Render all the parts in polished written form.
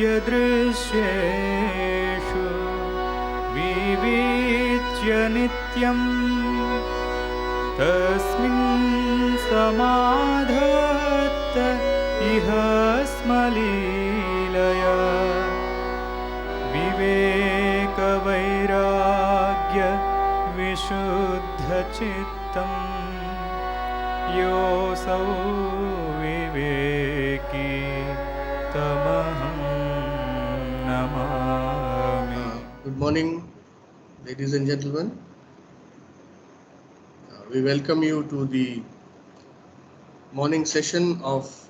दृश्येषु विविच्य नित्यं तस्मिन् समाधत्त इह स्मलीलया विवेकवैराग्य विशुद्धचित्तं योऽसौ विवेकी तमहं Namami. Good morning, ladies and gentlemen. We welcome you to the morning session of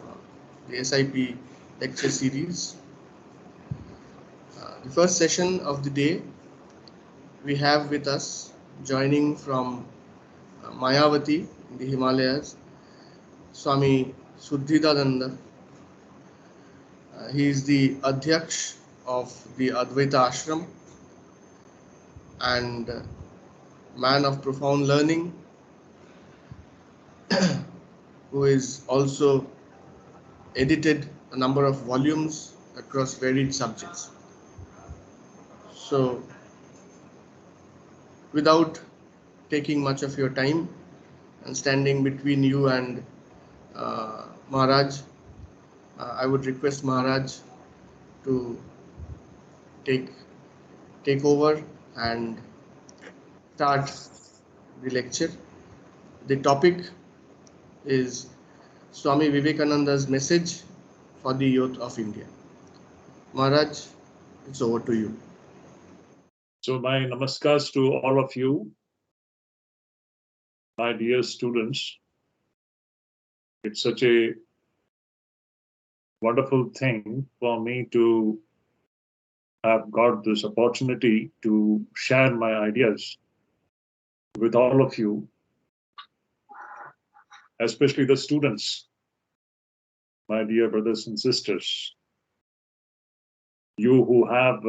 the SIP lecture series. The first session of the day, we have with us, joining from Mayavati in the Himalayas, Swami Shuddhidananda. He is the Adhyaksh of the Advaita Ashram and man of profound learning, who is also edited a number of volumes across varied subjects. So, without taking much of your time and standing between you and Maharaj, I would request Maharaj to take over and start the lecture. The topic is Swami Vivekananda's message for the youth of India. Maharaj, it's over to you. So my namaskars to all of you, my dear students. It's such a wonderful thing for me to have got this opportunity to share my ideas with all of you, especially the students, my dear brothers and sisters. You who have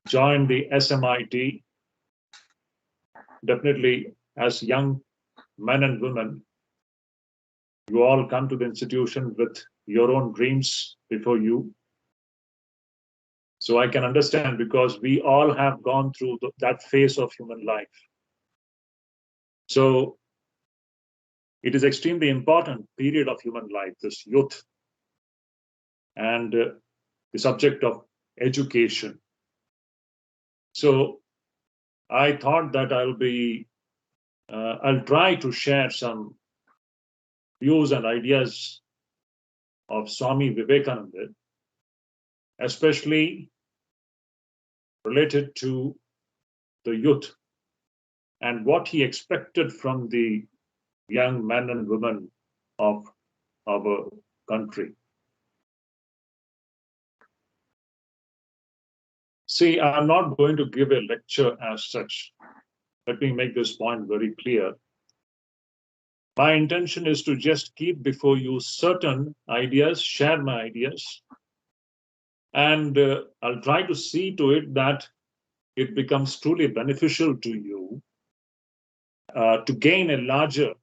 joined the SMIT, definitely as young men and women, you all come to the institution with your own dreams before you. So I can understand, because we all have gone through that phase of human life. So it is extremely important period of human life, this youth, and the subject of education. So I thought that I'll try to share some views and ideas of Swami Vivekananda, especially related to the youth and what he expected from the young men and women of our country. See, I'm not going to give a lecture as such. Let me make this point very clear. My intention is to just keep before you certain ideas, share my ideas, and I'll try to see to it that it becomes truly beneficial to you to gain a larger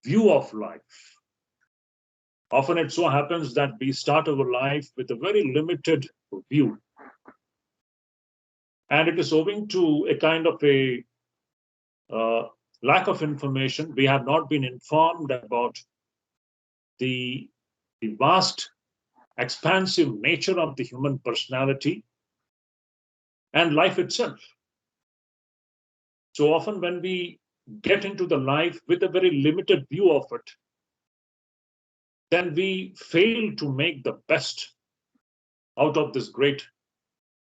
view of life. Often it so happens that we start our life with a very limited view. And it is owing to a kind of a lack of information. We have not been informed about the vast, expansive nature of the human personality and life itself. So often when we get into the life with a very limited view of it, then we fail to make the best out of this great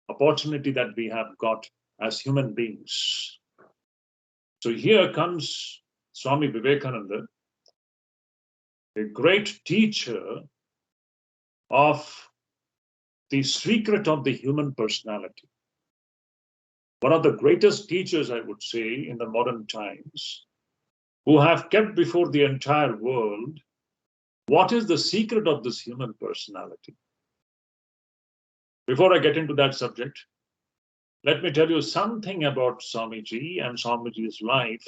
opportunity that we have got as human beings. So here comes Swami Vivekananda, a great teacher of the secret of the human personality. One of the greatest teachers, I would say, in the modern times, who have kept before the entire world what is the secret of this human personality. Before I get into that subject, let me tell you something about Swamiji and Swamiji's life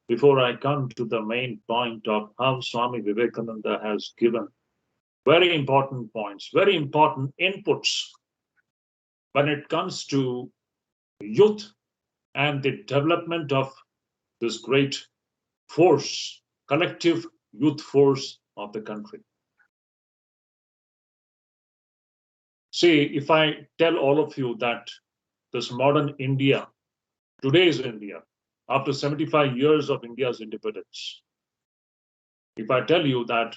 before I come to the main point of how Swami Vivekananda has given very important points, very important inputs when it comes to youth and the development of this great force, collective youth force of the country. See, if I tell all of you that this modern India, today's India, after 75 years of India's independence, if I tell you that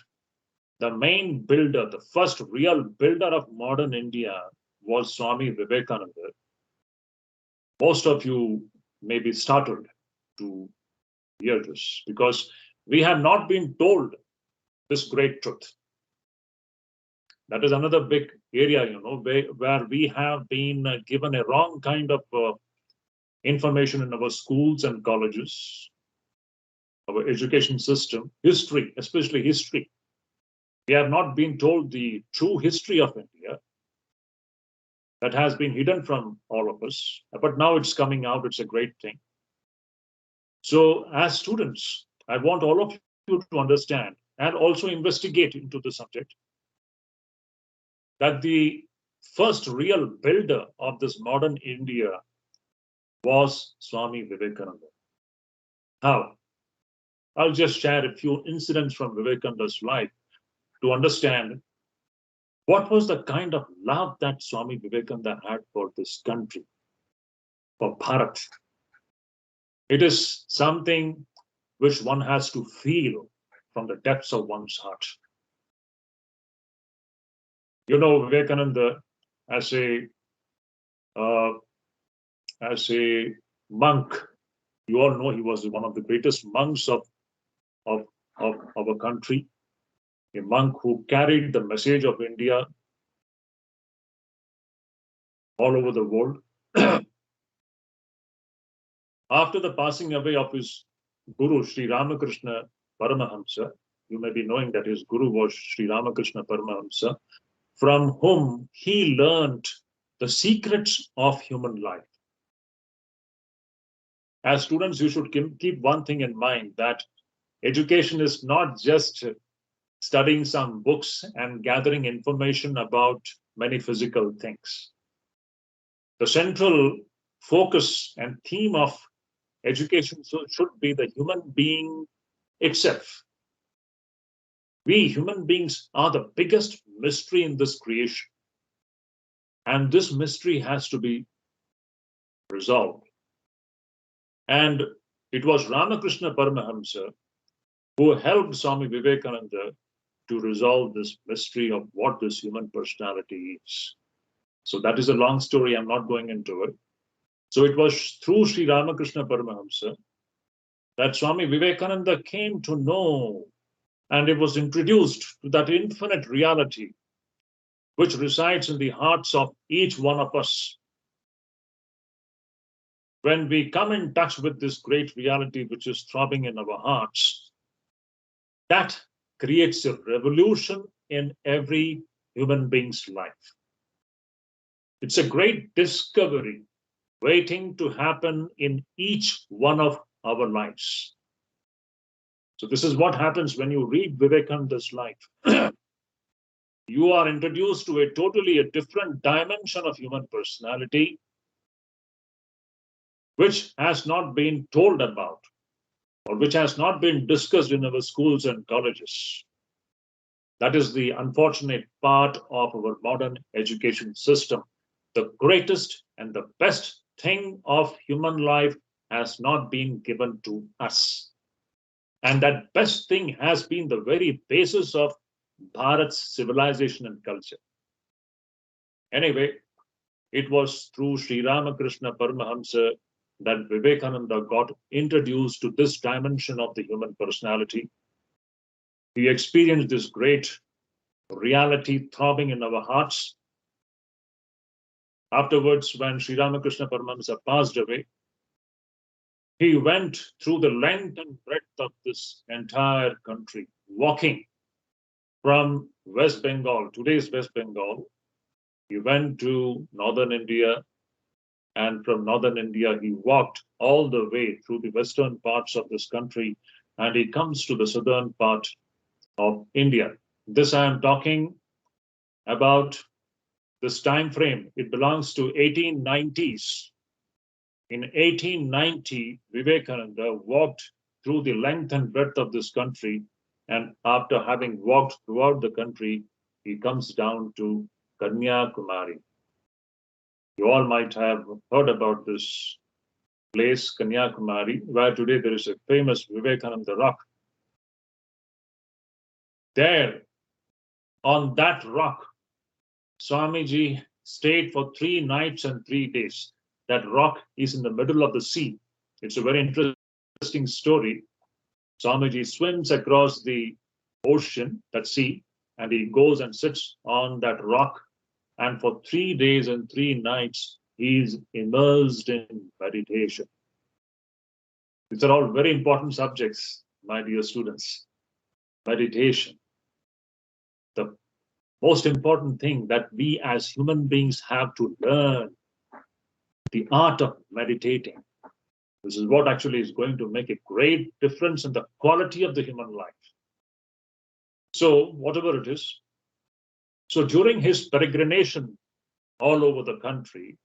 the main builder, the first real builder of modern India was Swami Vivekananda, most of you may be startled to hear this because we have not been told this great truth. That is another big area, where we have been given a wrong kind of information in our schools and colleges, our education system, history, especially history. We have not been told the true history of India that has been hidden from all of us, but now it's coming out. It's a great thing. So as students, I want all of you to understand and also investigate into the subject that the first real builder of this modern India was Swami Vivekananda. How? I'll just share a few incidents from Vivekananda's life to understand what was the kind of love that Swami Vivekananda had for this country, for Bharat. It is something which one has to feel from the depths of one's heart. Vivekananda, as a monk, you all know he was one of the greatest monks of our country, a monk who carried the message of India all over the world. After the passing away of his guru, Sri Ramakrishna Paramahamsa, you may be knowing that his guru was Sri Ramakrishna Paramahamsa, from whom he learned the secrets of human life. As students, you should keep one thing in mind, that education is not just studying some books and gathering information about many physical things. The central focus and theme of education should be the human being itself. We human beings are the biggest mystery in this creation. And this mystery has to be resolved. And it was Ramakrishna Paramahamsa who helped Swami Vivekananda to resolve this mystery of what this human personality is. So that is a long story. I'm not going into it. So it was through Sri Ramakrishna Paramahamsa that Swami Vivekananda came to know, and it was introduced to that infinite reality which resides in the hearts of each one of us. When we come in touch with this great reality which is throbbing in our hearts, that creates a revolution in every human being's life. It's a great discovery waiting to happen in each one of our lives. So this is what happens when you read Vivekananda's life. You are introduced to a different dimension of human personality, which has not been told about, or which has not been discussed in our schools and colleges. That is the unfortunate part of our modern education system. The greatest and the best thing of human life has not been given to us. And that best thing has been the very basis of Bharat's civilization and culture. Anyway, it was through Sri Ramakrishna Paramahamsa that Vivekananda got introduced to this dimension of the human personality. He experienced this great reality throbbing in our hearts. Afterwards, when Sri Ramakrishna Paramahamsa passed away, he went through the length and breadth of this entire country, walking from West Bengal, today's West Bengal. He went to northern India, and from northern India, he walked all the way through the western parts of this country, and he comes to the southern part of India. This I am talking about this time frame. It belongs to 1890s. In 1890, Vivekananda walked through the length and breadth of this country, and after having walked throughout the country, he comes down to Kanyakumari. You all might have heard about this place, Kanyakumari, where today there is a famous Vivekananda rock. There, on that rock, Swamiji stayed for 3 nights and 3 days. That rock is in the middle of the sea. It's a very interesting story. Swamiji swims across the ocean, that sea, and he goes and sits on that rock. And for 3 days and 3 nights, he is immersed in meditation. These are all very important subjects, my dear students. Meditation. The most important thing that we as human beings have to learn, the art of meditating. This is what actually is going to make a great difference in the quality of the human life. So, whatever it is, so during his peregrination all over the country,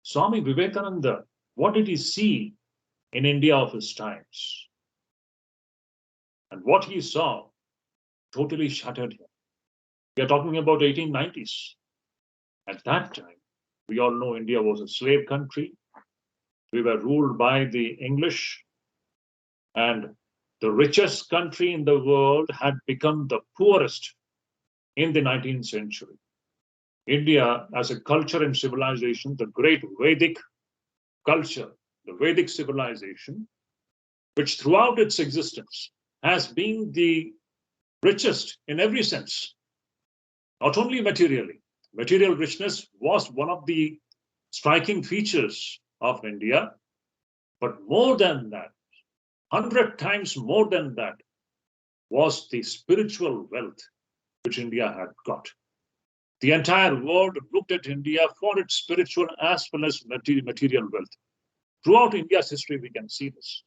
Swami Vivekananda, what did he see in India of his times? And what he saw totally shattered him. We are talking about 1890s. At that time, we all know India was a slave country. We were ruled by the English, and the richest country in the world had become the poorest in the 19th century. India, as a culture and civilization, the great Vedic culture, the Vedic civilization, which throughout its existence has been the richest in every sense, not only materially. Material richness was one of the striking features of India, but more than that, 100 times more than that, was the spiritual wealth which India had got. The entire world looked at India for its spiritual as well as material wealth. Throughout India's history, we can see this.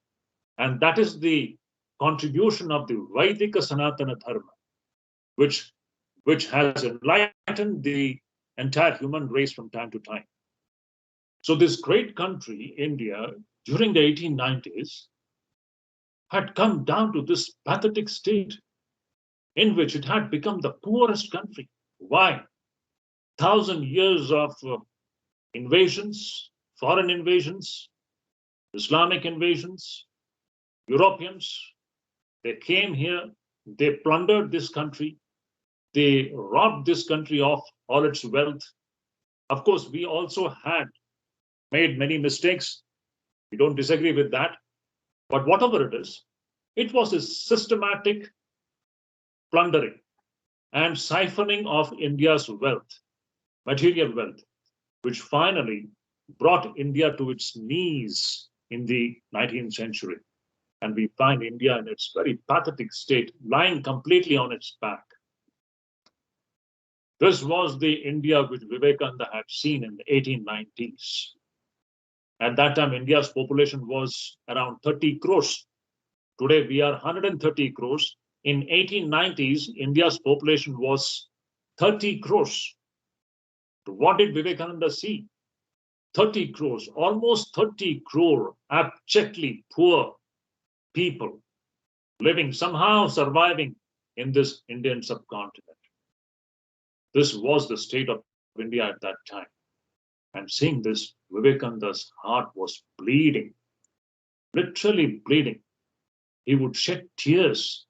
And that is the contribution of the Vaidika Sanatana Dharma, which has enlightened the entire human race from time to time. So this great country, India, during the 1890s, had come down to this pathetic state in which it had become the poorest country. Why? 1,000 years of invasions, foreign invasions, Islamic invasions, Europeans, they came here, they plundered this country, they robbed this country of all its wealth. Of course, we also had made many mistakes. We don't disagree with that. But whatever it is, it was a systematic plundering and siphoning of India's wealth, material wealth, which finally brought India to its knees in the 19th century. And we find India in its very pathetic state, lying completely on its back. This was the India which Vivekananda had seen in the 1890s. At that time, India's population was around 30 crores. Today, we are 130 crores. In 1890s, India's population was 30 crores. So what did Vivekananda see? 30 crores, almost 30 crore abjectly poor people living, somehow surviving in this Indian subcontinent. This was the state of India at that time. And seeing this, Vivekananda's heart was bleeding, literally bleeding. He would shed tears,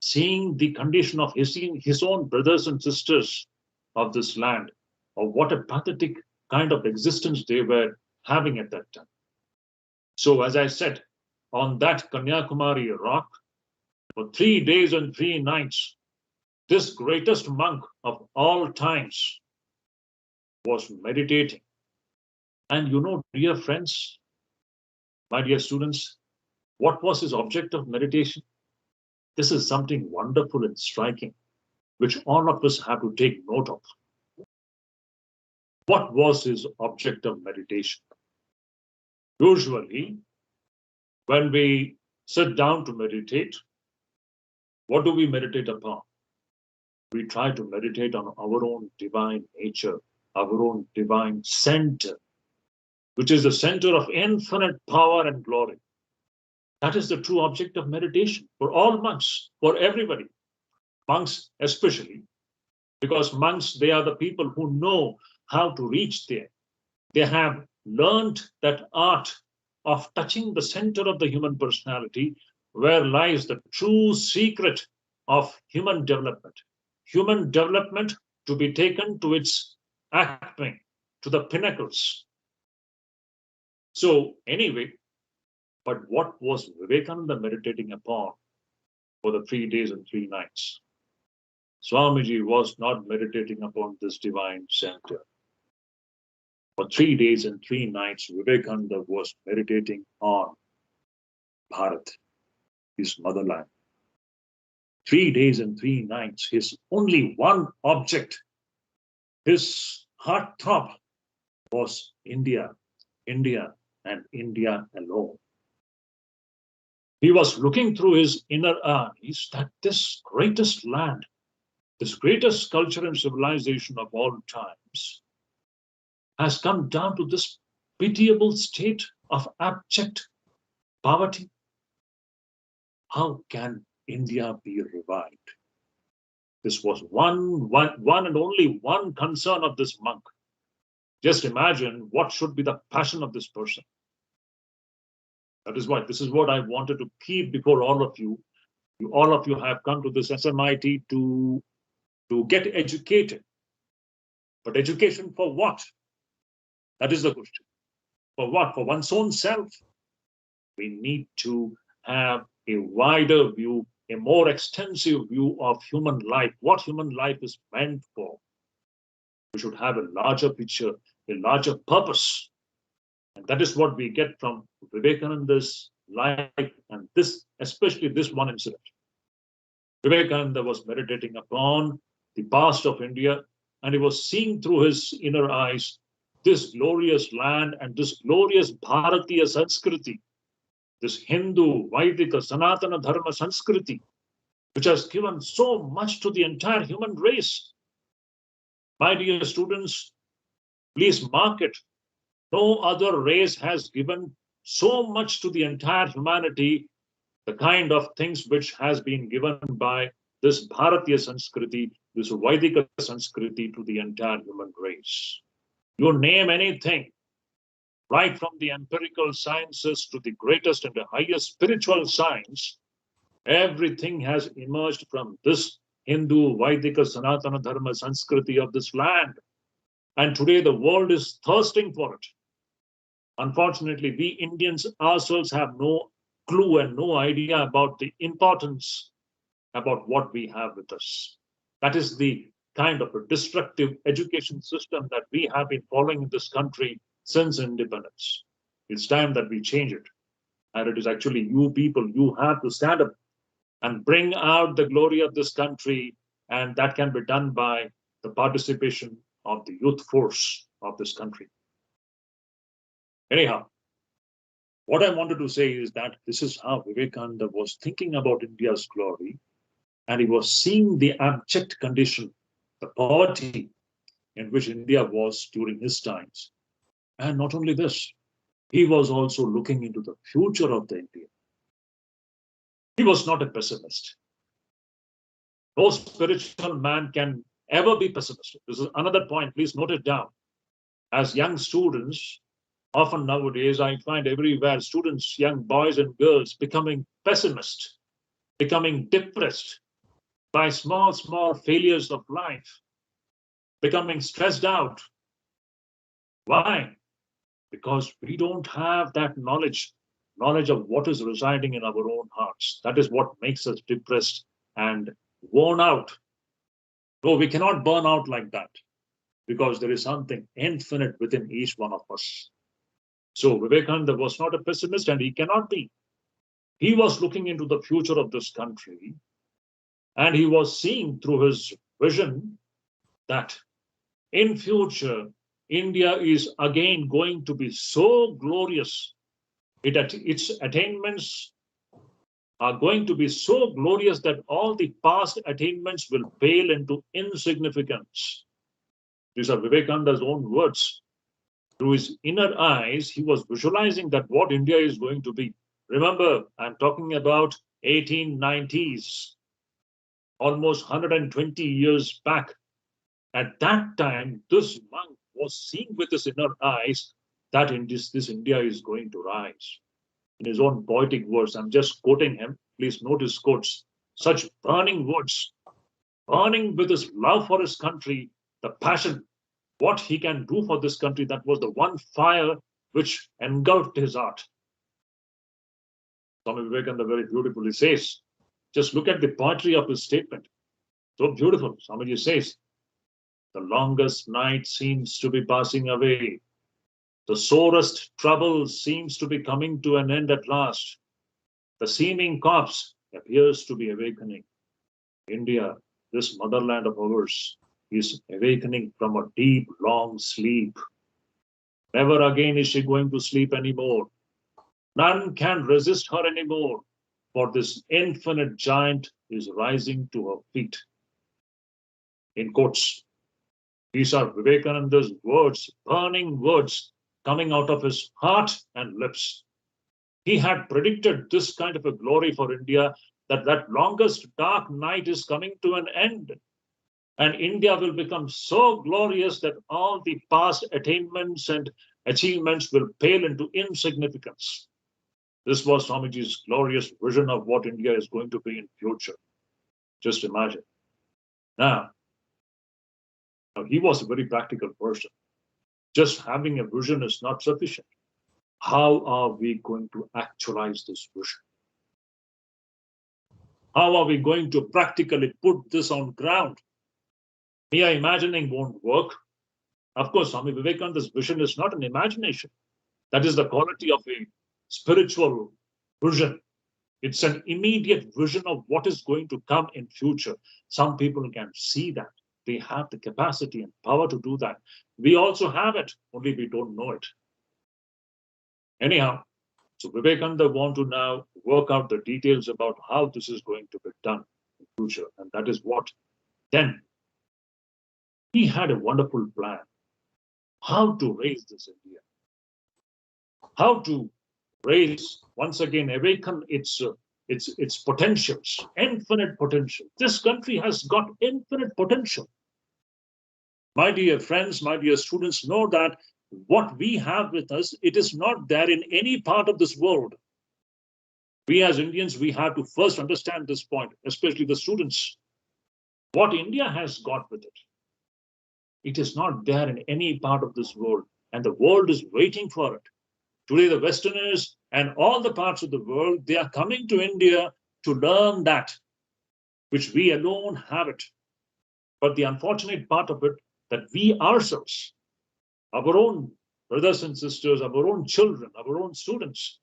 seeing the condition of his own brothers and sisters of this land, of what a pathetic kind of existence they were having at that time. So, as I said, on that Kanyakumari rock, for 3 days and 3 nights, this greatest monk of all times was meditating. And you know, dear friends, my dear students, what was his object of meditation? This is something wonderful and striking, which all of us have to take note of. What was his object of meditation? Usually, when we sit down to meditate, what do we meditate upon? we try to meditate on our own divine nature, our own divine center, which is the center of infinite power and glory. That is the true object of meditation for all monks, for everybody. Monks especially, because monks, they are the people who know how to reach there. They have learned that art of touching the center of the human personality, where lies the true secret of human development. Human development to be taken to its acme, to the pinnacles. So, anyway, but what was Vivekananda meditating upon for the 3 days and 3 nights? Swamiji was not meditating upon this divine center. For 3 days and 3 nights, Vivekananda was meditating on Bharat, his motherland. 3 days and 3 nights, his only one object, his heartthrob was India, India, and India alone. He was looking through his inner eyes that this greatest land, this greatest culture and civilization of all times, has come down to this pitiable state of abject poverty. How can India be revived? This was one and only one concern of this monk. Just imagine what should be the passion of this person. That is why this is what I wanted to keep before all of you. All of you have come to this SMIT to get educated. But education for what? That is the question. For what? For one's own self. We need to have a wider view, a more extensive view of human life, what human life is meant for. We should have a larger picture, a larger purpose. And that is what we get from Vivekananda's life, and this, especially this one incident. Vivekananda was meditating upon the past of India, and he was seeing through his inner eyes this glorious land and this glorious Bharatiya Sanskriti, this Hindu, Vaidika, Sanatana Dharma Sanskriti, which has given so much to the entire human race. My dear students, please mark it. No other race has given so much to the entire humanity, the kind of things which has been given by this Bharatiya Sanskriti, this Vaidika Sanskriti to the entire human race. You name anything, right from the empirical sciences to the greatest and the highest spiritual science, everything has emerged from this Hindu, Vaidika, Sanatana Dharma Sanskriti of this land. And today the world is thirsting for it. Unfortunately, we Indians ourselves have no clue and no idea about the importance about what we have with us. That is the kind of a destructive education system that we have been following in this country since independence. It's time that we change it. And it is actually you people, you have to stand up and bring out the glory of this country. And that can be done by the participation of the youth force of this country. Anyhow, what I wanted to say is that this is how Vivekananda was thinking about India's glory, and he was seeing the abject condition, the poverty in which India was during his times. And not only this, he was also looking into the future of the India. He was not a pessimist. No spiritual man can ever be pessimistic. This is another point, please note it down. As young students, often nowadays, I find everywhere students, young boys and girls, becoming pessimist, becoming depressed by small failures of life, becoming stressed out. Why? Because we don't have that knowledge of what is residing in our own hearts. That is what makes us depressed and worn out. No, we cannot burn out like that, because there is something infinite within each one of us. So Vivekananda was not a pessimist, and he cannot be. He was looking into the future of this country, and he was seeing through his vision that in future, India is again going to be so glorious. Its attainments are going to be so glorious that all the past attainments will pale into insignificance. These are Vivekananda's own words. Through his inner eyes, he was visualizing that what India is going to be. Remember, I'm talking about 1890s, almost 120 years back. At that time, this monk was seeing with his inner eyes that this India is going to rise. In his own poetic words, I'm just quoting him. Please note his quotes. Such burning words, burning with his love for his country, the passion, what he can do for this country, that was the one fire which engulfed his heart. Swami Vivekananda very beautifully says, just look at the poetry of his statement. So beautiful. Swamiji says, the longest night seems to be passing away. The sorest trouble seems to be coming to an end at last. The seeming corpse appears to be awakening. India, this motherland of ours, is awakening from a deep, long sleep. Never again is she going to sleep anymore. None can resist her anymore, for this infinite giant is rising to her feet. In quotes, these are Vivekananda's words, burning words coming out of his heart and lips. He had predicted this kind of a glory for India, that longest dark night is coming to an end. And India will become so glorious that all the past attainments and achievements will pale into insignificance. This was Swamiji's glorious vision of what India is going to be in future. Just imagine. Now, he was a very practical person. Just having a vision is not sufficient. How are we going to actualize this vision? How are we going to practically put this on ground? Mere imagining won't work. Of course, Swami Vivekananda's vision is not an imagination. That is the quality of a spiritual vision. It's an immediate vision of what is going to come in future. Some people can see that. They have the capacity and power to do that. We also have it, only we don't know it. Anyhow, so Vivekananda want to now work out the details about how this is going to be done in future. And that is what then he had a wonderful plan. How to raise this India. How to raise, once again, awaken its potentials, infinite potential. This country has got infinite potential. My dear friends, my dear students, know that what we have with us, it is not there in any part of this world. We as Indians, we have to first understand this point, especially the students. What India has got with it, it is not there in any part of this world, and the world is waiting for it. Today, the Westerners and all the parts of the world, they are coming to India to learn that, which we alone have it. But the unfortunate part of it, that we ourselves, our own brothers and sisters, our own children, our own students,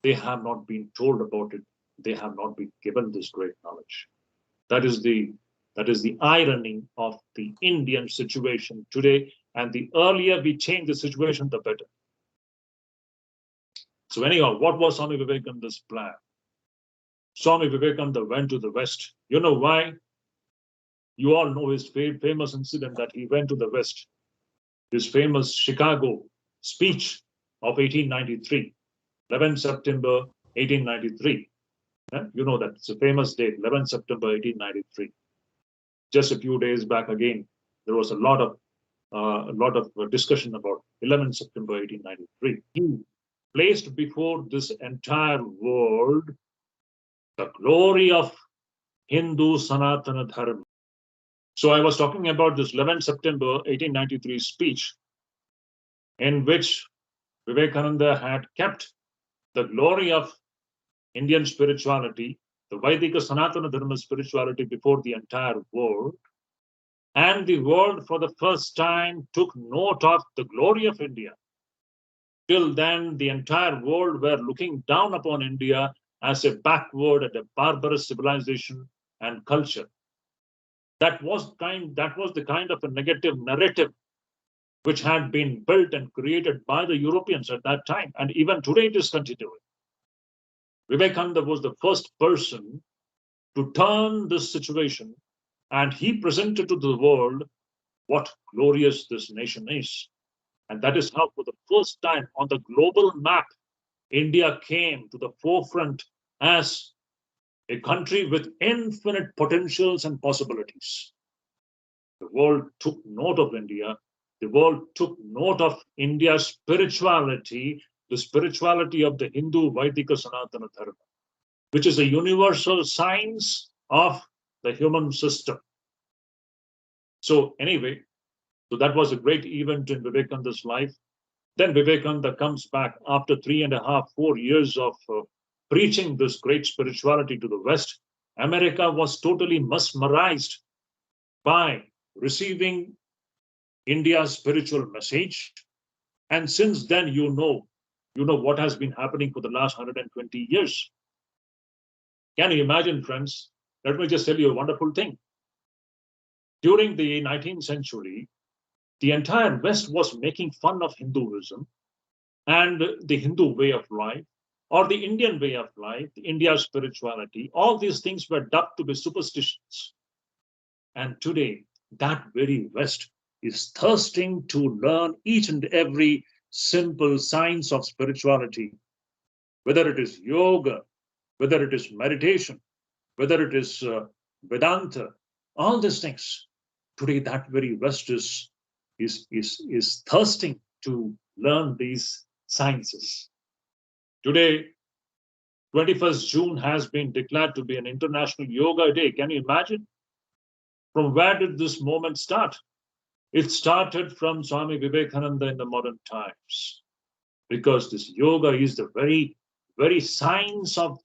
they have not been told about it. They have not been given this great knowledge. That is the irony of the Indian situation today. And the earlier we change the situation, the better. So anyhow, what was Swami Vivekananda's plan? Swami Vivekananda went to the West. You know why? You all know his famous incident that he went to the West. His famous Chicago speech of 1893, 11 September 1893. You know that it's a famous date, 11 September 1893. Just a few days back again, there was a lot of discussion about 11 September 1893. He placed before this entire world the glory of Hindu Sanatana Dharma. So I was talking about this 11 September 1893 speech, in which Vivekananda had kept the glory of Indian spirituality, the Vaidika Sanatana Dharma spirituality before the entire world. And the world for the first time took note of the glory of India. Till then, the entire world were looking down upon India as a backward and a barbarous civilization and culture. That was the kind of a negative narrative which had been built and created by the Europeans at that time. And even today it is continuing. Vivekanda was the first person to turn this situation, and he presented to the world what glorious this nation is. And that is how, for the first time on the global map, India came to the forefront as a country with infinite potentials and possibilities. The world took note of India. The world took note of India's spirituality, the spirituality of the Hindu Vaidika Sanatana Dharma, which is a universal science of the human system. So anyway, so that was a great event in Vivekananda's life. Then Vivekananda comes back after 3.5, 4 years of preaching this great spirituality to the West. America was totally mesmerized by receiving India's spiritual message. And since then, you know what has been happening for the last 120 years. Can you imagine, friends? Let me just tell you a wonderful thing. During the 19th century, the entire West was making fun of Hinduism and the Hindu way of life, or the Indian way of life, India's spirituality. All these things were dubbed to be superstitions. And today, that very West is thirsting to learn each and every simple science of spirituality, whether it is yoga, whether it is meditation, whether it is Vedanta, all these things. Today, that very West is thirsting to learn these sciences. Today, 21st June has been declared to be an International Yoga Day. Can you imagine? From where did this moment start? It started from Swami Vivekananda in the modern times, because this yoga is the very, very science of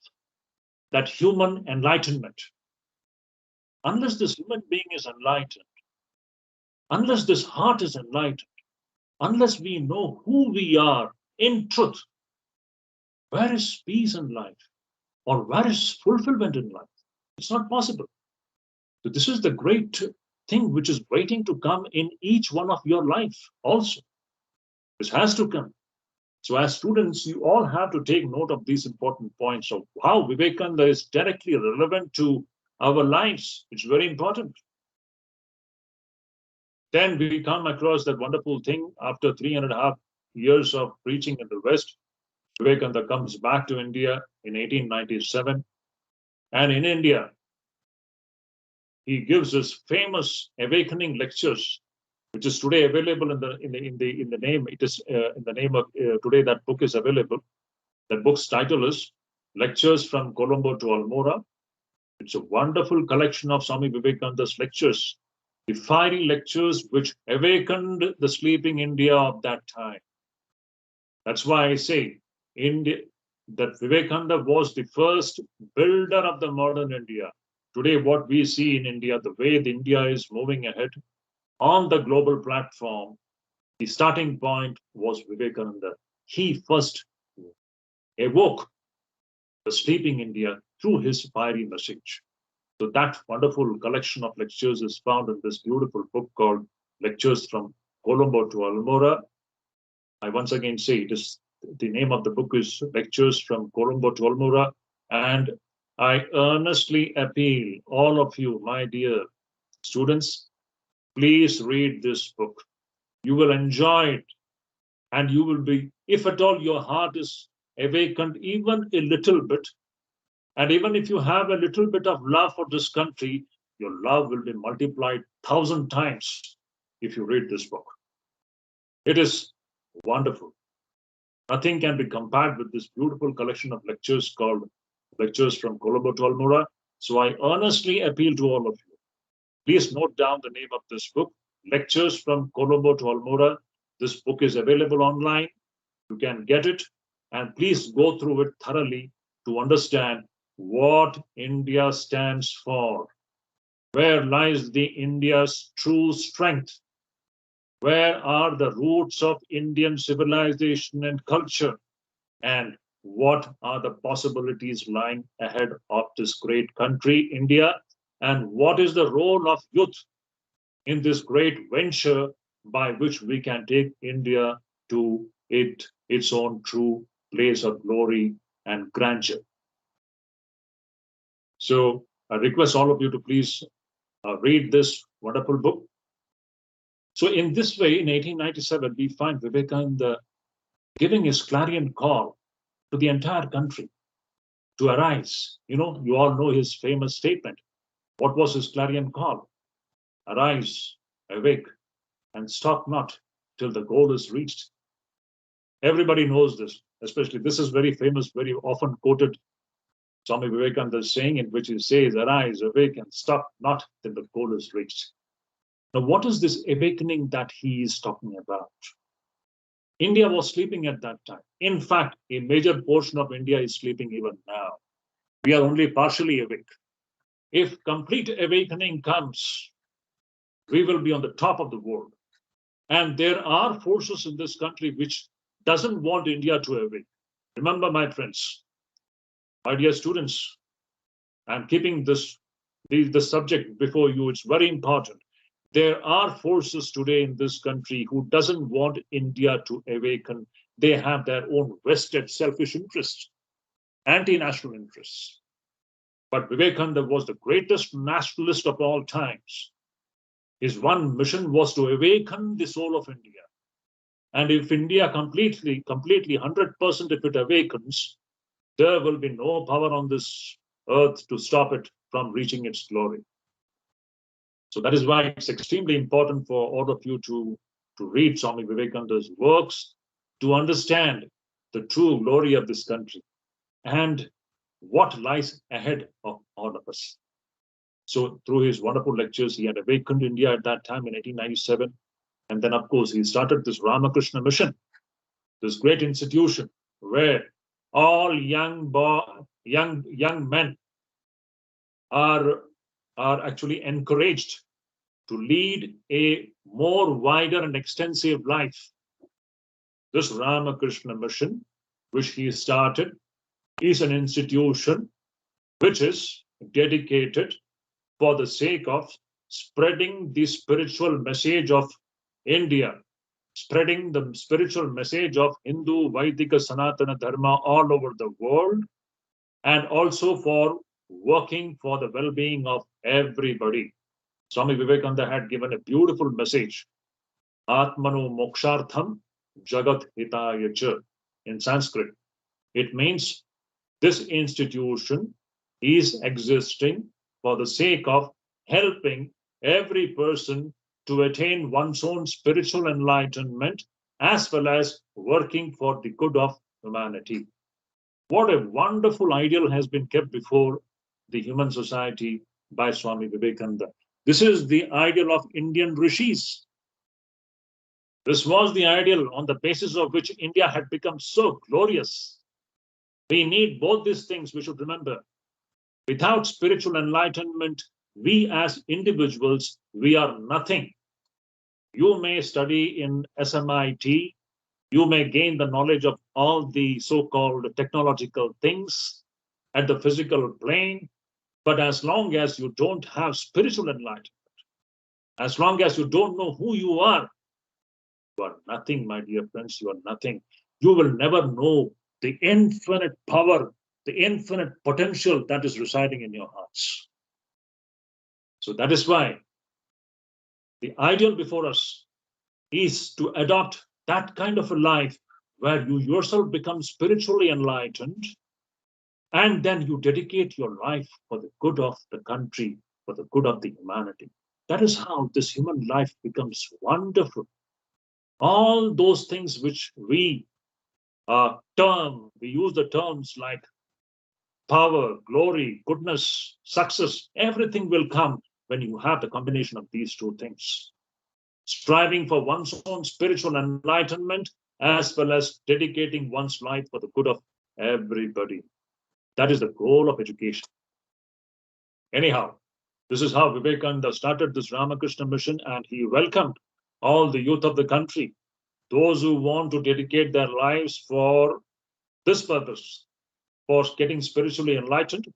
that human enlightenment. Unless this human being is enlightened, unless this heart is enlightened, unless we know who we are in truth, where is peace in life? Or where is fulfillment in life? It's not possible. So this is the great thing which is waiting to come in each one of your life also. This has to come. So as students, you all have to take note of these important points of how Vivekananda is directly relevant to our lives. It's very important. Then we come across that wonderful thing after 3.5 years of preaching in the West. Vivekananda comes back to India in 1897. And in India, he gives his famous awakening lectures, which is today available in the name. It is in the name of today that book is available. That book's title is Lectures from Colombo to Almora. It's a wonderful collection of Swami Vivekananda's lectures, the fiery lectures which awakened the sleeping India of that time. That's why I say India, that Vivekananda was the first builder of the modern India. Today, what we see in India, the way the India is moving ahead on the global platform, the starting point was Vivekananda. He first awoke the sleeping India through his fiery message. So that wonderful collection of lectures is found in this beautiful book called Lectures from Colombo to Almora. I once again say it is the name of the book is Lectures from Colombo to Almora, and I earnestly appeal all of you, my dear students, please read this book. You will enjoy it, and you will be, if at all your heart is awakened even a little bit, and even if you have a little bit of love for this country, your love will be multiplied 1,000 times if you read this book. It is wonderful. Nothing can be compared with this beautiful collection of lectures called Lectures from Colombo to Almora. So I earnestly appeal to all of you. Please note down the name of this book, Lectures from Colombo to Almora. This book is available online. You can get it, and please go through it thoroughly to understand what India stands for. Where lies the India's true strength? Where are the roots of Indian civilization and culture? And what are the possibilities lying ahead of this great country, India? And what is the role of youth in this great venture by which we can take India to its own true place of glory and grandeur? So I request all of you to please read this wonderful book. So in this way, in 1897, we find Vivekananda giving his clarion call to the entire country to arise. You all know his famous statement. What was his clarion call? Arise, awake, and stop not till the goal is reached. Everybody knows this, especially this is very famous, very often quoted Swami Vivekananda's saying, in which he says, arise, awake, and stop not till the goal is reached. Now, what is this awakening that he is talking about? India was sleeping at that time. In fact, a major portion of India is sleeping even now. We are only partially awake. If complete awakening comes, we will be on the top of the world. And there are forces in this country which doesn't want India to awake. Remember, my friends, my dear students, I'm keeping the subject before you. It's very important. There are forces today in this country who doesn't want India to awaken. They have their own vested selfish interests, anti-national interests. But Vivekananda was the greatest nationalist of all times. His one mission was to awaken the soul of India. And if India completely, 100%, if it awakens, there will be no power on this earth to stop it from reaching its glory. So that is why it's extremely important for all of you to read Swami Vivekananda's works, to understand the true glory of this country and what lies ahead of all of us. So through his wonderful lectures, he had awakened India at that time in 1897. And then, of course, he started this Ramakrishna Mission, this great institution where all young men are actually encouraged to lead a more wider and extensive life. This Ramakrishna Mission, which he started, is an institution which is dedicated for the sake of spreading the spiritual message of India, spreading the spiritual message of Hindu, Vaidika, Sanatana Dharma all over the world, and also for working for the well-being of everybody. Swami Vivekananda had given a beautiful message, Atmano Mokshartham Jagat Hitaya Cha, in Sanskrit. It means this institution is existing for the sake of helping every person to attain one's own spiritual enlightenment, as well as working for the good of humanity. What a wonderful ideal has been kept before the human society by Swami Vivekananda. This is the ideal of Indian rishis. This was the ideal on the basis of which India had become so glorious. We need both these things, we should remember. Without spiritual enlightenment, we as individuals, we are nothing. You may study in SMIT, you may gain the knowledge of all the so-called technological things at the physical plane, but as long as you don't have spiritual enlightenment, as long as you don't know who you are nothing, my dear friends, you are nothing. You will never know the infinite power, the infinite potential that is residing in your hearts. So that is why the ideal before us is to adopt that kind of a life where you yourself become spiritually enlightened, and then you dedicate your life for the good of the country, for the good of the humanity. That is how this human life becomes wonderful. All those things which we use the terms like power, glory, goodness, success, everything will come when you have the combination of these two things. Striving for one's own spiritual enlightenment, as well as dedicating one's life for the good of everybody. That is the goal of education. Anyhow, this is how Vivekananda started this Ramakrishna Mission, and he welcomed all the youth of the country, those who want to dedicate their lives for this purpose, for getting spiritually enlightened,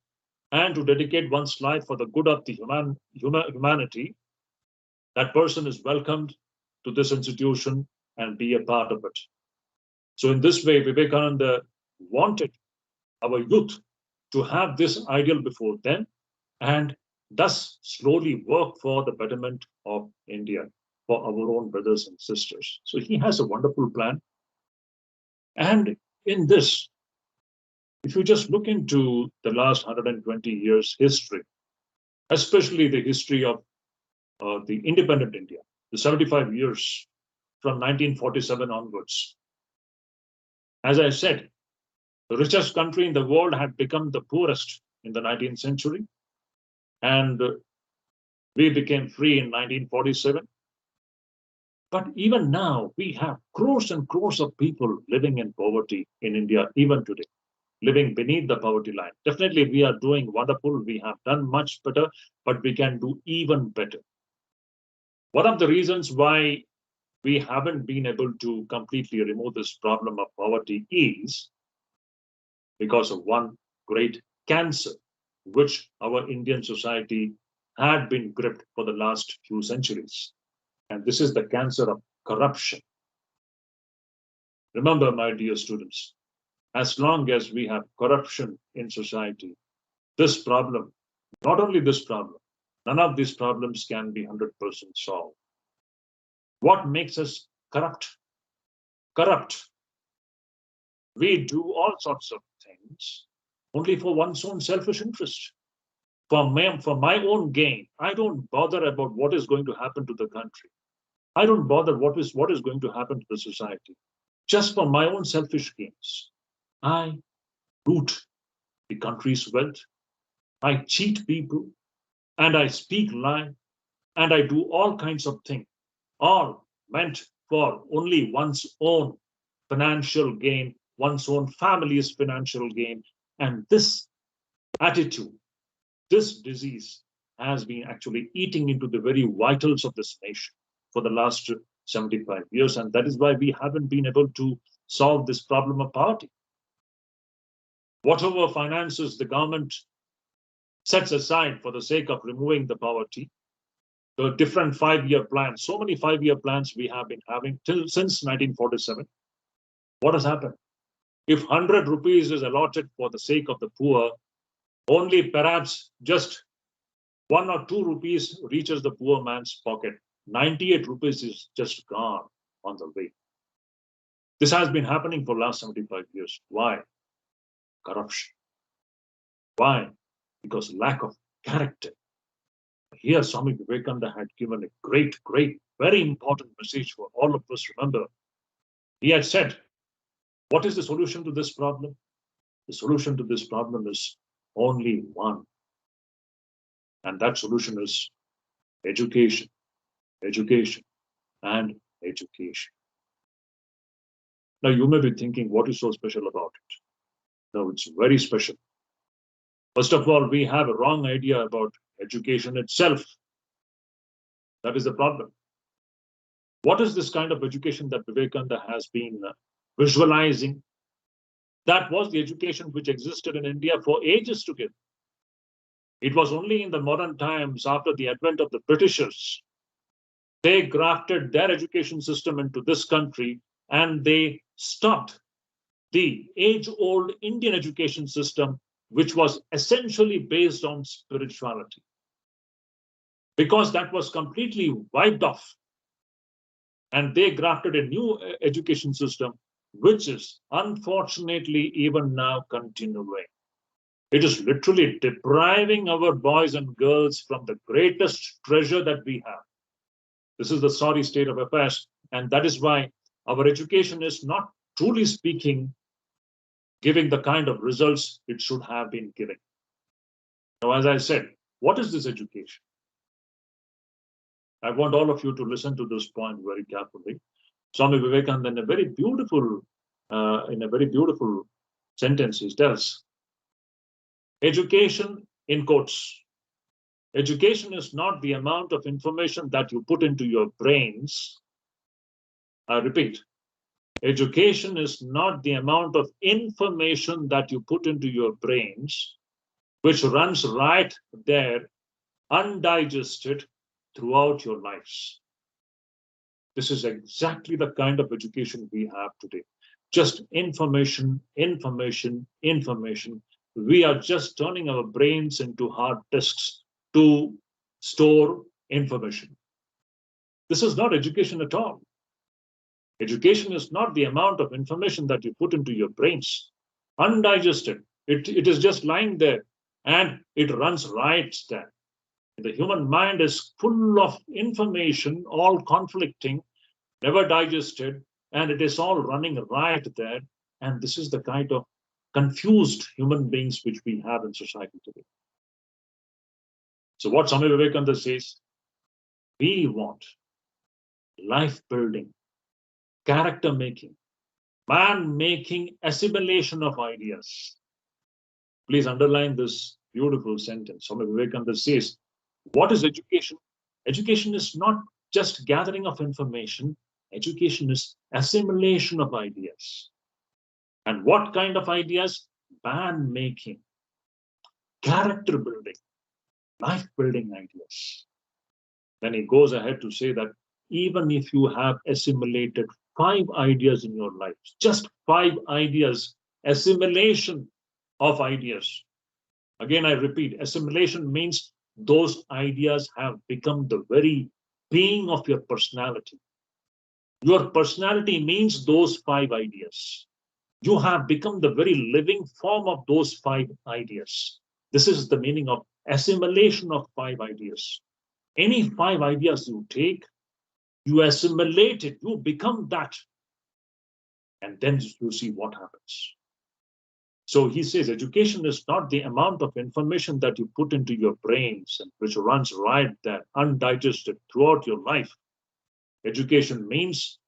and to dedicate one's life for the good of the humanity. That person is welcomed to this institution and be a part of it. So in this way, Vivekananda wanted our youth to have this ideal before them and thus slowly work for the betterment of India, for our own brothers and sisters. So he has a wonderful plan. And in this, if you just look into the last 120 years history, especially the history of the independent India, the 75 years from 1947 onwards, as I said, the richest country in the world had become the poorest in the 19th century. And we became free in 1947. But even now, we have crores and crores of people living in poverty in India, even today, living beneath the poverty line. Definitely, we are doing wonderful. We have done much better, but we can do even better. One of the reasons why we haven't been able to completely remove this problem of poverty is because of one great cancer, which our Indian society had been gripped for the last few centuries. And this is the cancer of corruption. Remember, my dear students, as long as we have corruption in society, this problem, not only this problem, none of these problems can be 100% solved. What makes us corrupt? Corrupt. We do all sorts of things only for one's own selfish interest. For my own gain, I don't bother about what is going to happen to the country. I don't bother what is going to happen to the society. Just for my own selfish gains, I loot the country's wealth. I cheat people, and I speak lie, and I do all kinds of things, all meant for only one's own financial gain, one's own family's financial gain. And this attitude, this disease has been actually eating into the very vitals of this nation for the last 75 years. And that is why we haven't been able to solve this problem of poverty. Whatever finances the government sets aside for the sake of removing the poverty, the different 5-year plans, so many 5-year plans we have been having since 1947. What has happened? If 100 rupees is allotted for the sake of the poor, only perhaps just 1 or 2 rupees reaches the poor man's pocket. 98 rupees is just gone on the way. This has been happening for the last 75 years. Why? Corruption. Why? Because lack of character. Here, Swami Vivekananda had given a great, very important message for all of us. Remember, he had said, what is the solution to this problem? The solution to this problem is only one. And that solution is education, education, and education. Now, you may be thinking, what is so special about it? No, it's very special. First of all, we have a wrong idea about education itself. That is the problem. What is this kind of education that Vivekananda has been visualizing? That was the education which existed in India for ages together. It was only in the modern times, after the advent of the Britishers, they grafted their education system into this country and they stopped the age-old Indian education system, which was essentially based on spirituality. Because that was completely wiped off. And they grafted a new education system, which is unfortunately even now continuing. It is literally depriving our boys and girls from the greatest treasure that we have. This is the sorry state of affairs. And that is why our education is not, truly speaking, giving the kind of results it should have been giving. Now, as I said, what is this education? I want all of you to listen to this point very carefully. Swami Vivekananda, in a very beautiful sentence, he tells, education, in quotes, education is not the amount of information that you put into your brains. I repeat, education is not the amount of information that you put into your brains, which runs right there, undigested throughout your lives. This is exactly the kind of education we have today. Just information, information, information, we are just turning our brains into hard disks to store information. This is not education at all. Education is not the amount of information that you put into your brains, undigested. It is just lying there and it runs right there. The human mind is full of information, all conflicting, never digested, and it is all running right there. And this is the kind of confused human beings which we have in society today. So what Swami Vivekananda says, we want life building, character making, man making assimilation of ideas. Please underline this beautiful sentence. Swami Vivekananda says, what is education? Education is not just gathering of information. Education is assimilation of ideas. And what kind of ideas? Man making, character building, life building ideas. Then he goes ahead to say that even if you have assimilated 5 ideas in your life, just 5 ideas, assimilation of ideas. Again, I repeat, assimilation means those ideas have become the very being of your personality. Your personality means those 5 ideas. You have become the very living form of those 5 ideas. This is the meaning of assimilation of 5 ideas. Any 5 ideas you take, you assimilate it, you become that. And then you see what happens. So he says education is not the amount of information that you put into your brains and which runs right there, undigested throughout your life. Education means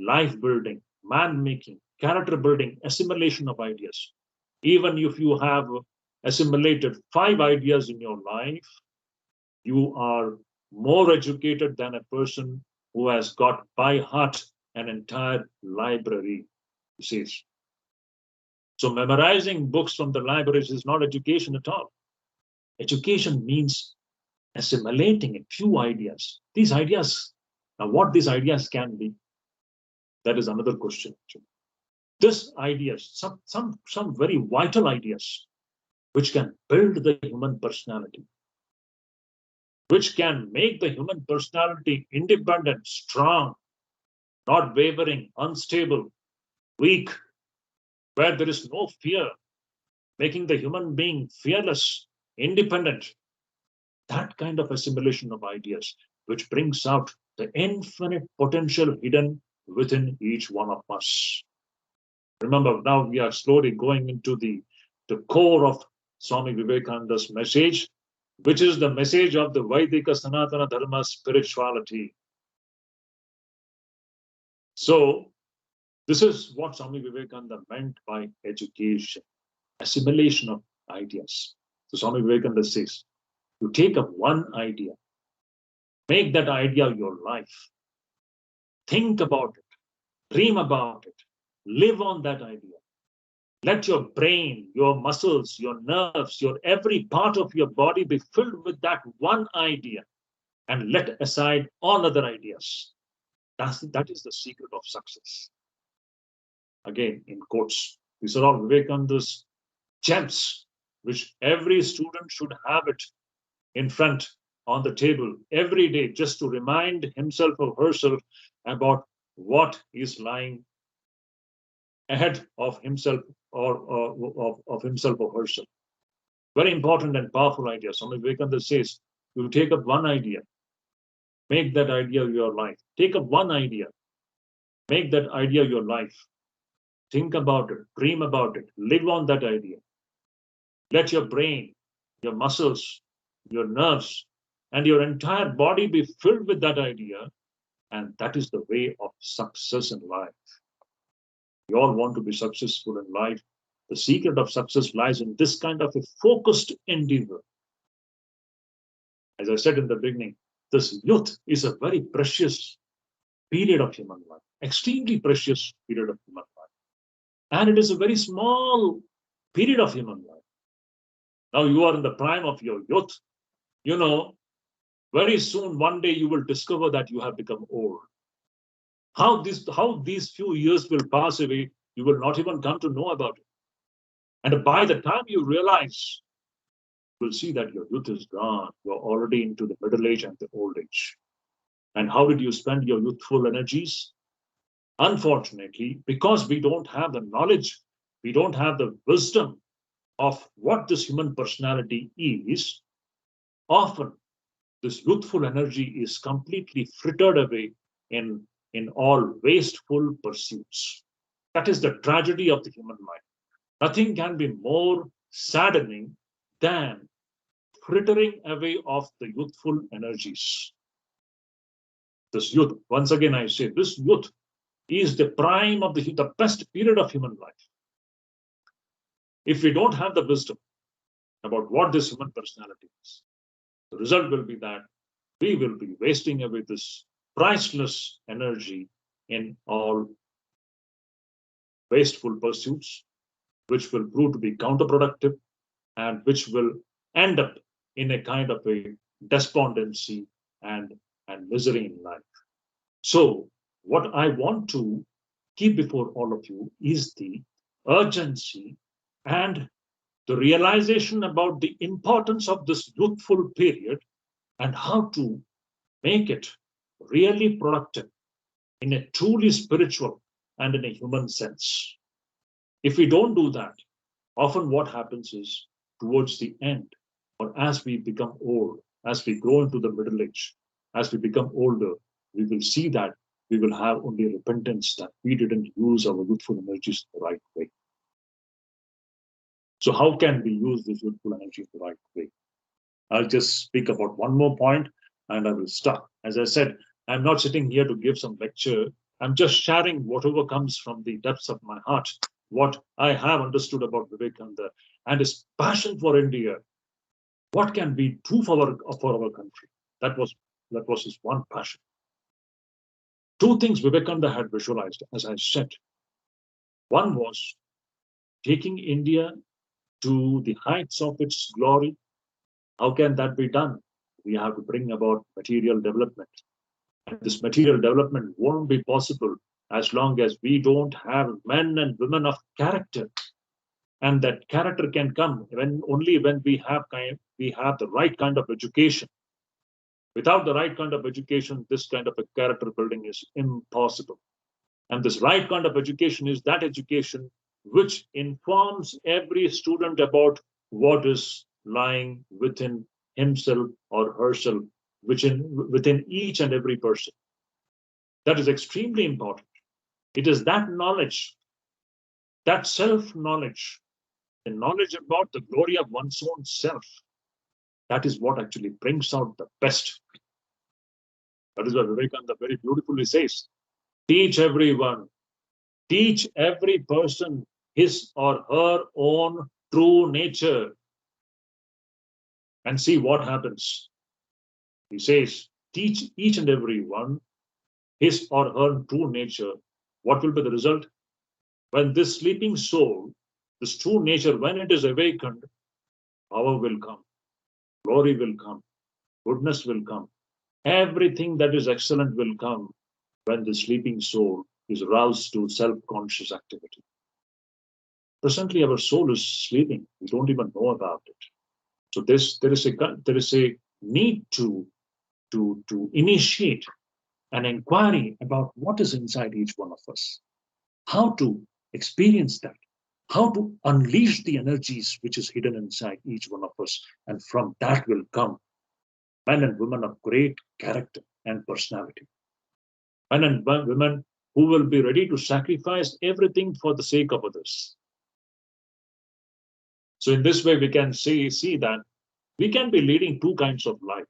life building, man making, character building, assimilation of ideas. Even if you have assimilated 5 ideas in your life, you are more educated than a person who has got by heart an entire library, he says. So memorizing books from the libraries is not education at all. Education means assimilating a few ideas. These ideas, now what these ideas can be, that is another question. These ideas, some very vital ideas, which can build the human personality, which can make the human personality independent, strong, not wavering, unstable, weak, where there is no fear, making the human being fearless, independent. That kind of assimilation of ideas, which brings out the infinite potential hidden within each one of us. Remember, now we are slowly going into the core of Swami Vivekananda's message, which is the message of the Vaidika Sanatana Dharma spirituality. So, this is what Swami Vivekananda meant by education, assimilation of ideas. So Swami Vivekananda says, you take up one idea, make that idea your life, think about it, dream about it, live on that idea. Let your brain, your muscles, your nerves, your every part of your body be filled with that one idea and let aside all other ideas. That is the secret of success. Again, in quotes, these are all Vivekananda's gems, which every student should have it in front on the table every day, just to remind himself or herself about what is lying ahead of himself or of himself or herself. Very important and powerful idea. Swami Vivekananda says, you take up one idea, make that idea your life. Take up one idea, make that idea your life. Think about it, dream about it, live on that idea. Let your brain, your muscles, your nerves, and your entire body be filled with that idea. And that is the way of success in life. We all want to be successful in life. The secret of success lies in this kind of a focused endeavor. As I said in the beginning, this youth is a very precious period of human life, extremely precious period of human life. And it is a very small period of human life. Now you are in the prime of your youth. You know, very soon, one day you will discover that you have become old. How these few years will pass away, you will not even come to know about it. And by the time you realize, you'll see that your youth is gone. You're already into the middle age and the old age. And how did you spend your youthful energies? Unfortunately, because we don't have the knowledge, we don't have the wisdom of what this human personality is, often this youthful energy is completely frittered away in all wasteful pursuits. That is the tragedy of the human mind. Nothing can be more saddening than frittering away of the youthful energies. This youth, once again I say, this youth is the prime of the best period of human life. If we don't have the wisdom about what this human personality is, the result will be that we will be wasting away this priceless energy in all wasteful pursuits, which will prove to be counterproductive and which will end up in a kind of a despondency and misery in life. So, what I want to keep before all of you is the urgency and the realization about the importance of this youthful period and how to make it really productive in a truly spiritual and in a human sense. If we don't do that, often what happens is towards the end, or as we become old, as we grow into the middle age, as we become older, we will see that we will have only repentance that we didn't use our youthful energies the right way. So how can we use this youthful energy the right way? I'll just speak about one more point and I will stop. As I said, I'm not sitting here to give some lecture. I'm just sharing whatever comes from the depths of my heart, what I have understood about Vivekanda and his passion for India. What can we do for our country? That was his one passion. Two things Vivekanda had visualized, as I said. One was taking India to the heights of its glory. How can that be done? We have to bring about material development. And this material development won't be possible as long as we don't have men and women of character. And that character can come only when we have the right kind of education. Without the right kind of education, this kind of a character building is impossible. And this right kind of education is that education which informs every student about what is lying within himself or herself, within each and every person. That is extremely important. It is that knowledge, that self-knowledge, the knowledge about the glory of one's own self, that is what actually brings out the best. That is what Vivekananda very beautifully says. Teach everyone, teach every person his or her own true nature and see what happens. He says, teach each and every one his or her true nature. What will be the result? When this sleeping soul, this true nature, when it is awakened, power will come, glory will come, goodness will come. Everything that is excellent will come when the sleeping soul is roused to self-conscious activity. Presently, our soul is sleeping. We don't even know about it. So there is a need to initiate an inquiry about what is inside each one of us, how to experience that, how to unleash the energies which is hidden inside each one of us, and from that will come men and women of great character and personality. Men and women who will be ready to sacrifice everything for the sake of others. So in this way, we can see that we can be leading two kinds of life.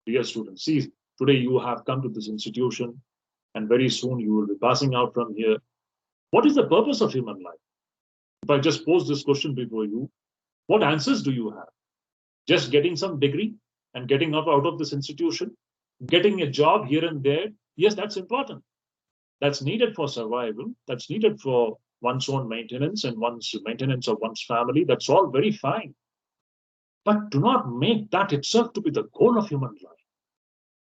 Dear students, see, today you have come to this institution and very soon you will be passing out from here. What is the purpose of human life? If I just pose this question before you, what answers do you have? Just getting some degree and getting out of this institution, getting a job here and there? Yes, that's important. That's needed for survival. That's needed for one's own maintenance and one's maintenance of one's family. That's all very fine. But do not make that itself to be the goal of human life.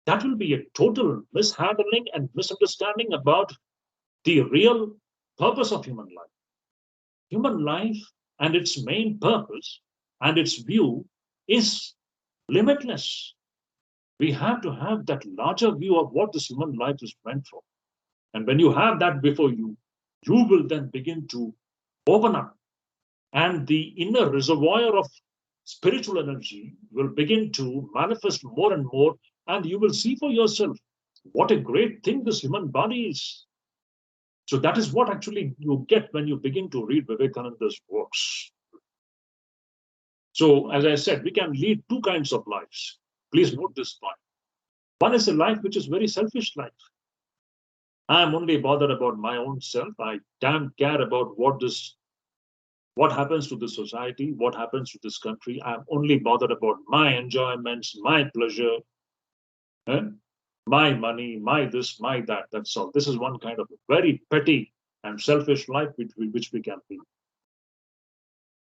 That will be a total mishandling and misunderstanding about the real purpose of human life. Human life and its main purpose and its view is limitless. We have to have that larger view of what this human life is meant for. And when you have that before you, you will then begin to open up, and the inner reservoir of spiritual energy will begin to manifest more and more, and you will see for yourself what a great thing this human body is. So that is what actually you get when you begin to read Vivekananda's works. So, as I said, we can lead two kinds of lives. Please note this point. One is a life which is very selfish life. I am only bothered about my own self. I damn care about what happens to the society, what happens to this country. I'm only bothered about my enjoyments, my pleasure, my money, my this, my that. That's all. This is one kind of very petty and selfish life which we can lead.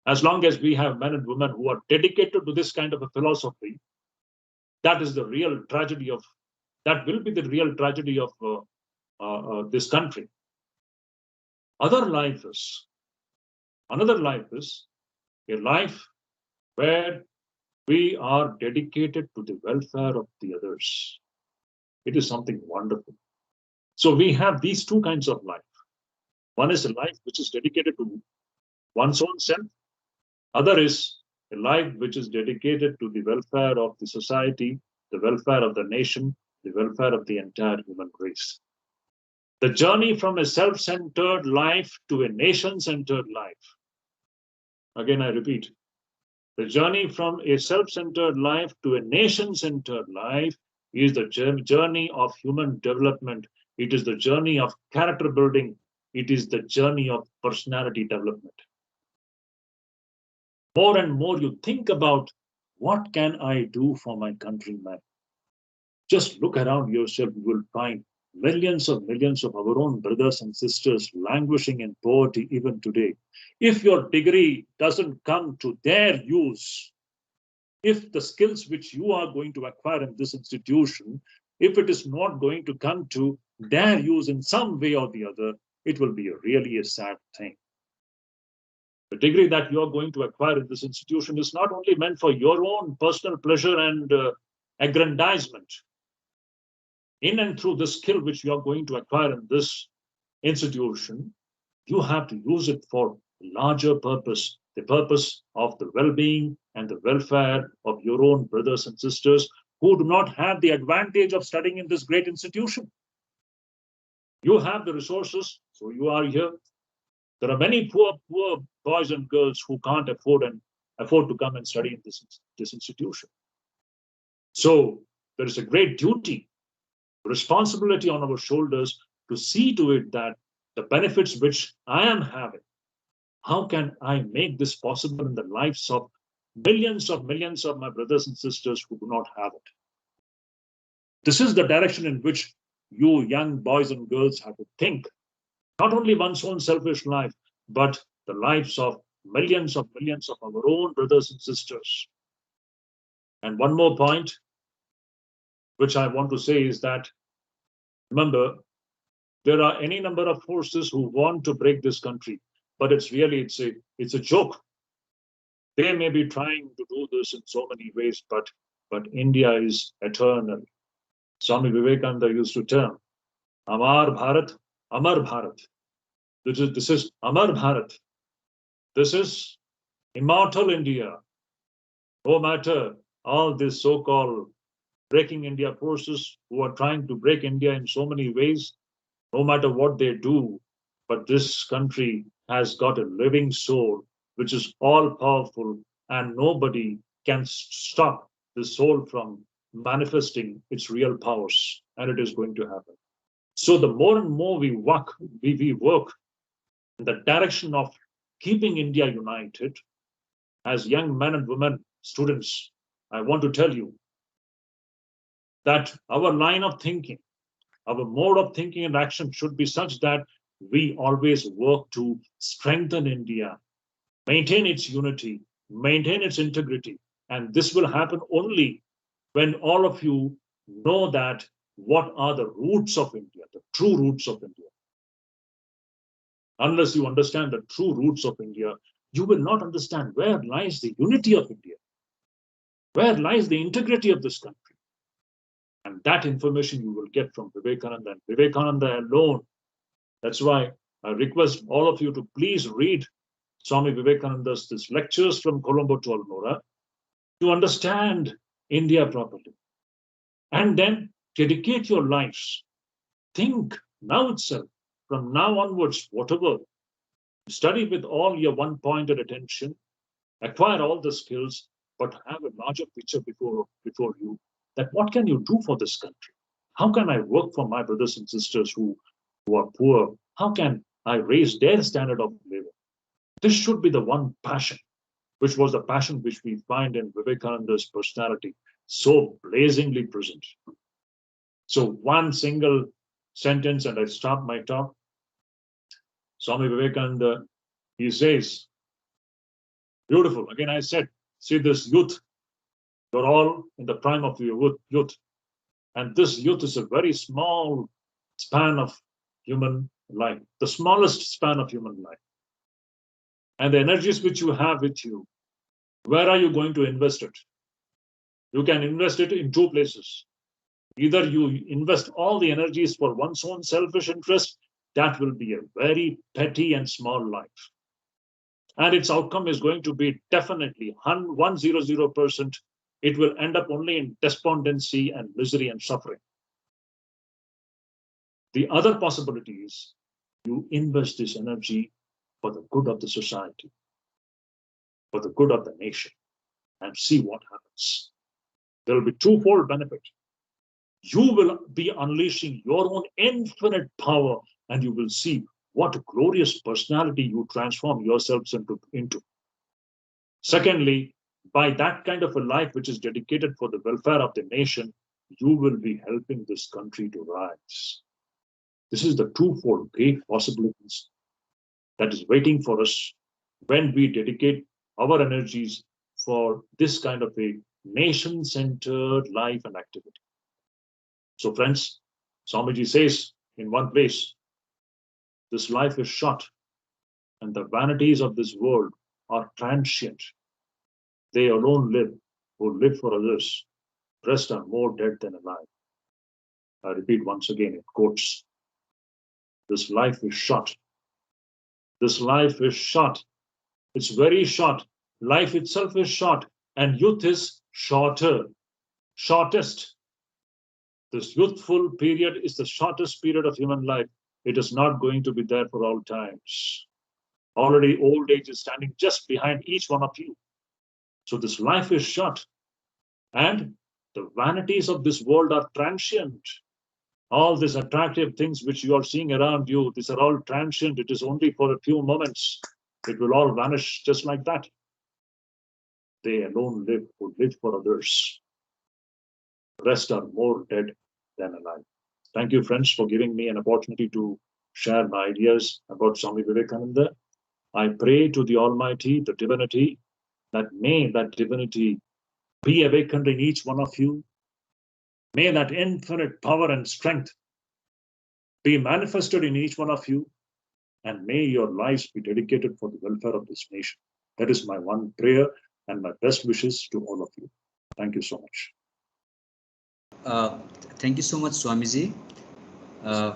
As long as we have men and women who are dedicated to this kind of a philosophy, that is the real tragedy of, that will be the real tragedy of this country. Another life is a life where we are dedicated to the welfare of the others. It is something wonderful. So we have these two kinds of life. One is a life which is dedicated to one's own self. Other is a life which is dedicated to the welfare of the society, the welfare of the nation, the welfare of the entire human race. The journey from a self-centered life to a nation-centered life. Again, I repeat, the journey from a self-centered life to a nation-centered life is the journey of human development. It is the journey of character building. It is the journey of personality development. More and more you think about, what can I do for my countrymen? Just look around yourself, you will find millions of our own brothers and sisters languishing in poverty even today. If your degree doesn't come to their use, if the skills which you are going to acquire in this institution, if it is not going to come to their use in some way or the other, it will be really a sad thing. The degree that you are going to acquire in this institution is not only meant for your own personal pleasure and aggrandizement. In and through the skill which you are going to acquire in this institution, you have to use it for larger purpose, the purpose of the well-being and the welfare of your own brothers and sisters who do not have the advantage of studying in this great institution. You have the resources, so you are here. There are many poor boys and girls who can't afford to come and study in this institution. So there is a great duty, responsibility on our shoulders to see to it that the benefits which I am having, how can I make this possible in the lives of millions of my brothers and sisters who do not have it? This is the direction in which you young boys and girls have to think. Not only one's own selfish life, but the lives of millions of our own brothers and sisters. And one more point, which I want to say is that, remember, there are any number of forces who want to break this country, but it's a joke. They may be trying to do this in so many ways, but India is eternal. Swami Vivekananda used to term, Amar Bharat, Amar Bharat. This is Amar Bharat. This is immortal India. No matter all these so-called breaking India forces who are trying to break India in so many ways, no matter what they do, but this country has got a living soul which is all powerful, and nobody can stop the soul from manifesting its real powers, and it is going to happen. So the more and more we work in the direction of keeping India united, as young men and women, students, I want to tell you that our line of thinking, our mode of thinking and action should be such that we always work to strengthen India, maintain its unity, maintain its integrity. And this will happen only when all of you know that what are the roots of India, the true roots of India. Unless you understand the true roots of India, you will not understand where lies the unity of India, where lies the integrity of this country. And that information you will get from Vivekananda and Vivekananda alone. That's why I request all of you to please read Swami Vivekananda's these lectures from Colombo to Almora to understand India properly. And then dedicate your lives. Think now itself, from now onwards, whatever, study with all your one-pointed attention, acquire all the skills, but have a larger picture before you, that what can you do for this country? How can I work for my brothers and sisters who are poor? How can I raise their standard of living? This should be the one passion, which was the passion which we find in Vivekananda's personality, so blazingly present. So one single sentence, and I stop my talk. Swami Vivekananda, he says, beautiful. Again, I said, see this youth, you're all in the prime of your youth. And this youth is a very small span of human life, the smallest span of human life. And the energies which you have with you, where are you going to invest it? You can invest it in two places. Either you invest all the energies for one's own selfish interest, that will be a very petty and small life. And its outcome is going to be definitely 100%. It will end up only in despondency and misery and suffering. The other possibility is you invest this energy for the good of the society, for the good of the nation, and see what happens. There will be twofold benefit. You will be unleashing your own infinite power, and you will see what a glorious personality you transform yourselves into. Secondly, by that kind of a life which is dedicated for the welfare of the nation, you will be helping this country to rise. This is the twofold great possibilities that is waiting for us when we dedicate our energies for this kind of a nation-centered life and activity. So friends, Swamiji says in one place, this life is short and the vanities of this world are transient. They alone live who live for others. Rest are more dead than alive. I repeat once again in quotes. This life is short. This life is short. It's very short. Life itself is short, and youth is shorter, shortest. This youthful period is the shortest period of human life. It is not going to be there for all times. Already old age is standing just behind each one of you. So this life is short, and the vanities of this world are transient. All these attractive things which you are seeing around you, these are all transient. It is only for a few moments. It will all vanish just like that. They alone live who live for others. The rest are more dead than alive. Thank you, friends, for giving me an opportunity to share my ideas about Swami Vivekananda. I pray to the Almighty, the divinity, that may that divinity be awakened in each one of you. May that infinite power and strength be manifested in each one of you, and may your lives be dedicated for the welfare of this nation. That is my one prayer and my best wishes to all of you. Thank you so much. Thank you so much, Swamiji,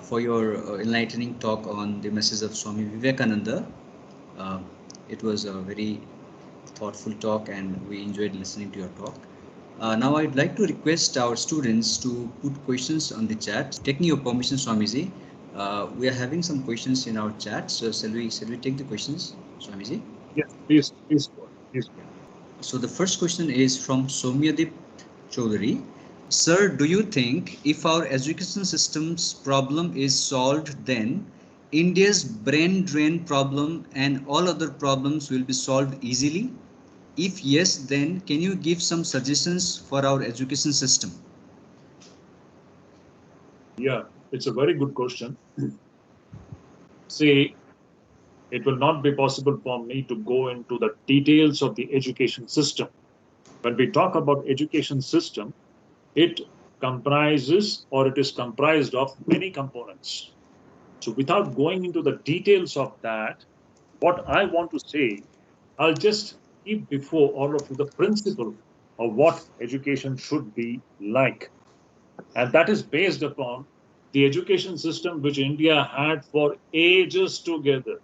for your enlightening talk on the message of Swami Vivekananda. It was a very thoughtful talk, and we enjoyed listening to your talk. Now I'd like to request our students to put questions on the chat. Taking your permission, Swamiji, we are having some questions in our chat. So shall we take the questions, Swamiji? Yes, please go. So the first question is from Somyadip Chaudhary. Sir, do you think if our education system's problem is solved, then India's brain drain problem and all other problems will be solved easily? If yes, then can you give some suggestions for our education system? Yeah, it's a very good question. See, it will not be possible for me to go into the details of the education system. When we talk about education system, it comprises or it is comprised of many components. So without going into the details of that, what I want to say, I'll just keep before all of you the principle of what education should be like. And that is based upon the education system which India had for ages together.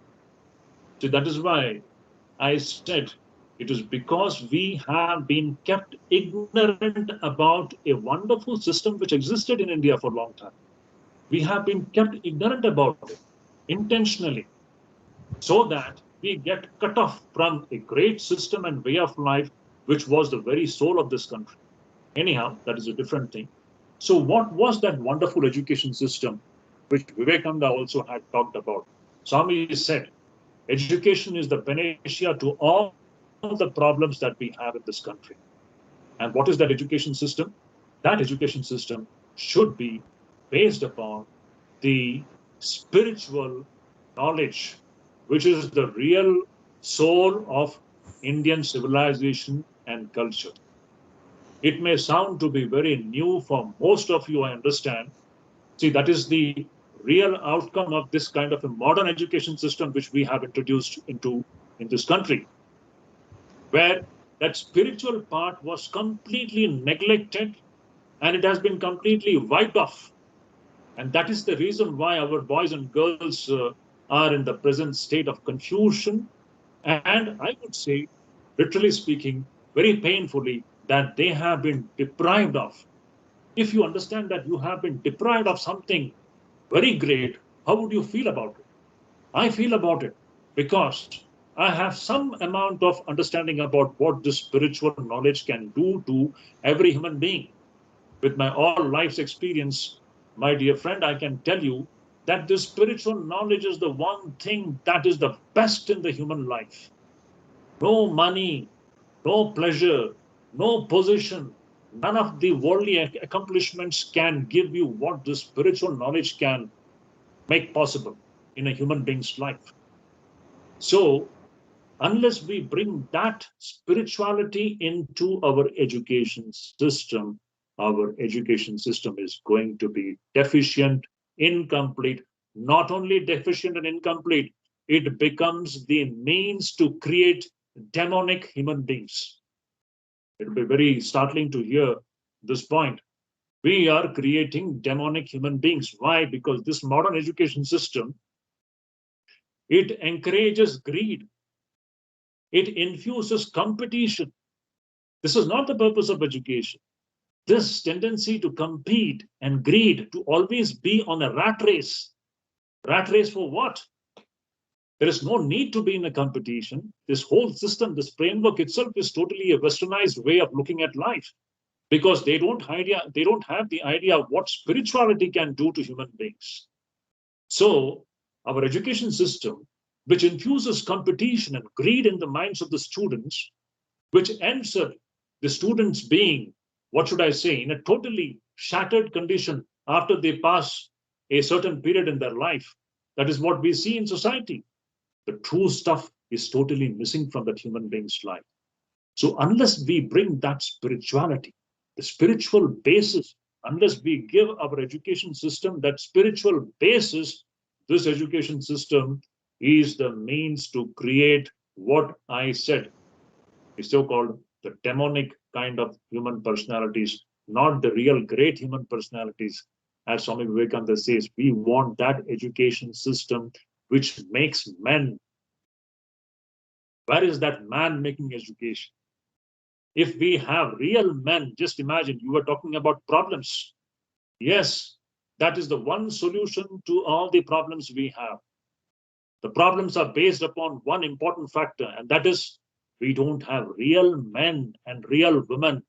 So that is why I said it is because we have been kept ignorant about a wonderful system which existed in India for a long time. We have been kept ignorant about it intentionally, so that we get cut off from a great system and way of life, which was the very soul of this country. Anyhow, that is a different thing. So, what was that wonderful education system which Vivekananda also had talked about? Swami said, education is the panacea to all the problems that we have in this country. And what is that education system? That education system should be based upon the spiritual knowledge, which is the real soul of Indian civilization and culture. It may sound to be very new for most of you, I understand. See, that is the real outcome of this kind of a modern education system which we have introduced into in this country, where that spiritual part was completely neglected and it has been completely wiped off. And that is the reason why our boys and girls are in the present state of confusion. And I would say, literally speaking, very painfully, that they have been deprived of. If you understand that you have been deprived of something very great, how would you feel about it? I feel about it because I have some amount of understanding about what this spiritual knowledge can do to every human being. With my all life's experience, my dear friend, I can tell you that this spiritual knowledge is the one thing that is the best in the human life. No money, no pleasure, no position, none of the worldly accomplishments can give you what this spiritual knowledge can make possible in a human being's life. So, unless we bring that spirituality into our education system is going to be deficient, incomplete. Not only deficient and incomplete, it becomes the means to create demonic human beings. It will be very startling to hear this point. We are creating demonic human beings. Why? Because this modern education system, it encourages greed. It infuses competition. This is not the purpose of education. This tendency to compete and greed, to always be on a rat race. Rat race for what? There is no need to be in a competition. This whole system, this framework itself is totally a westernized way of looking at life, because they don't have the idea of what spirituality can do to human beings. So our education system, which infuses competition and greed in the minds of the students, which ends up the students being, what should I say, in a totally shattered condition after they pass a certain period in their life. That is what we see in society. The true stuff is totally missing from that human being's life. So unless we bring that spirituality, the spiritual basis, unless we give our education system that spiritual basis, this education system is the means to create what I said, the so-called the demonic kind of human personalities, not the real great human personalities. As Swami Vivekananda says, we want that education system which makes men. Where is that man making education? If we have real men, just imagine, you were talking about problems. Yes, that is the one solution to all the problems we have. The problems are based upon one important factor, and that is we don't have real men and real women.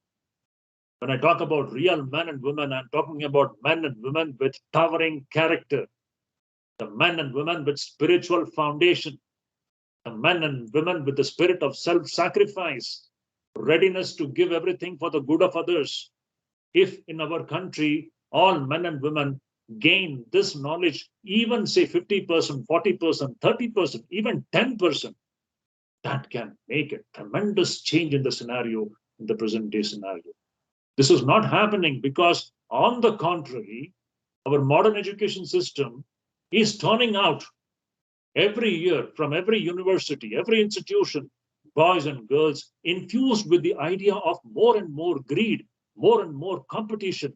When I talk about real men and women, I'm talking about men and women with towering character, the men and women with spiritual foundation, the men and women with the spirit of self-sacrifice, readiness to give everything for the good of others. If in our country, all men and women gain this knowledge, even say 50%, 40%, 30%, even 10%, that can make a tremendous change in the scenario, in the present day scenario. This is not happening because, on the contrary, our modern education system is turning out every year from every university, every institution, boys and girls infused with the idea of more and more greed, more and more competition.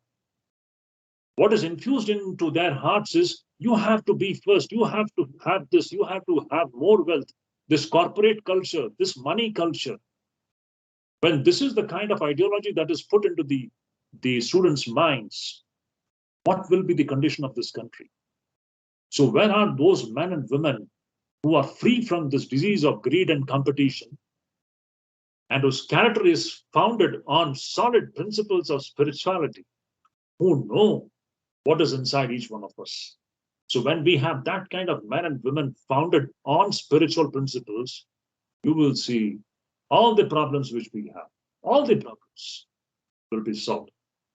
What is infused into their hearts is you have to be first, you have to have this, you have to have more wealth, this corporate culture, this money culture. When this is the kind of ideology that is put into the students' minds, what will be the condition of this country? So where are those men and women who are free from this disease of greed and competition, and whose character is founded on solid principles of spirituality, who know what is inside each one of us? So when we have that kind of men and women founded on spiritual principles, you will see all the problems which we have, all the problems will be solved.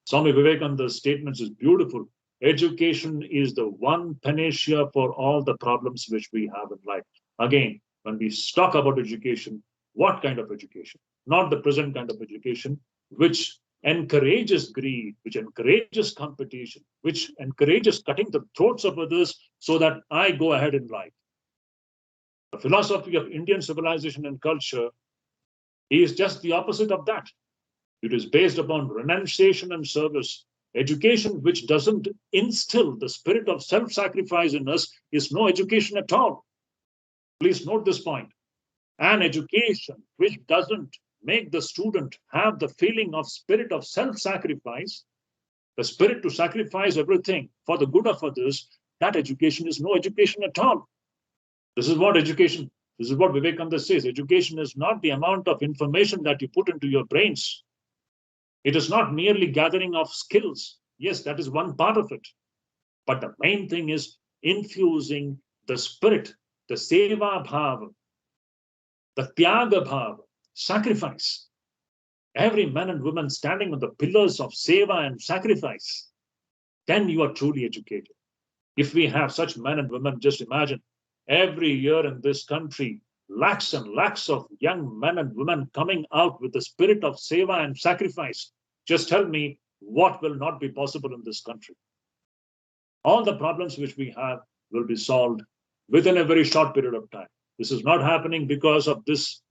Swami Vivekananda's statements is beautiful. Education is the one panacea for all the problems which we have in life. Again, when we talk about education, what kind of education? Not the present kind of education, which encourages greed, which encourages competition, which encourages cutting the throats of others so that I go ahead in life. The philosophy of Indian civilization and culture is just the opposite of that. It is based upon renunciation and service. Education which doesn't instill the spirit of self-sacrifice in us is no education at all. Please note this point. An education which doesn't make the student have the feeling of spirit of self-sacrifice, the spirit to sacrifice everything for the good of others, that education is no education at all. This is what Vivekananda says. Education is not the amount of information that you put into your brains. It is not merely gathering of skills. Yes, that is one part of it. But the main thing is infusing the spirit, the seva bhava, the tyaga bhava, sacrifice. Every man and woman standing on the pillars of seva and sacrifice, then you are truly educated. If we have such men and women, just imagine, every year in this country, lakhs and lakhs of young men and women coming out with the spirit of seva and sacrifice. Just tell me what will not be possible in this country. All the problems which we have will be solved within a very short period of time. This is not happening because of this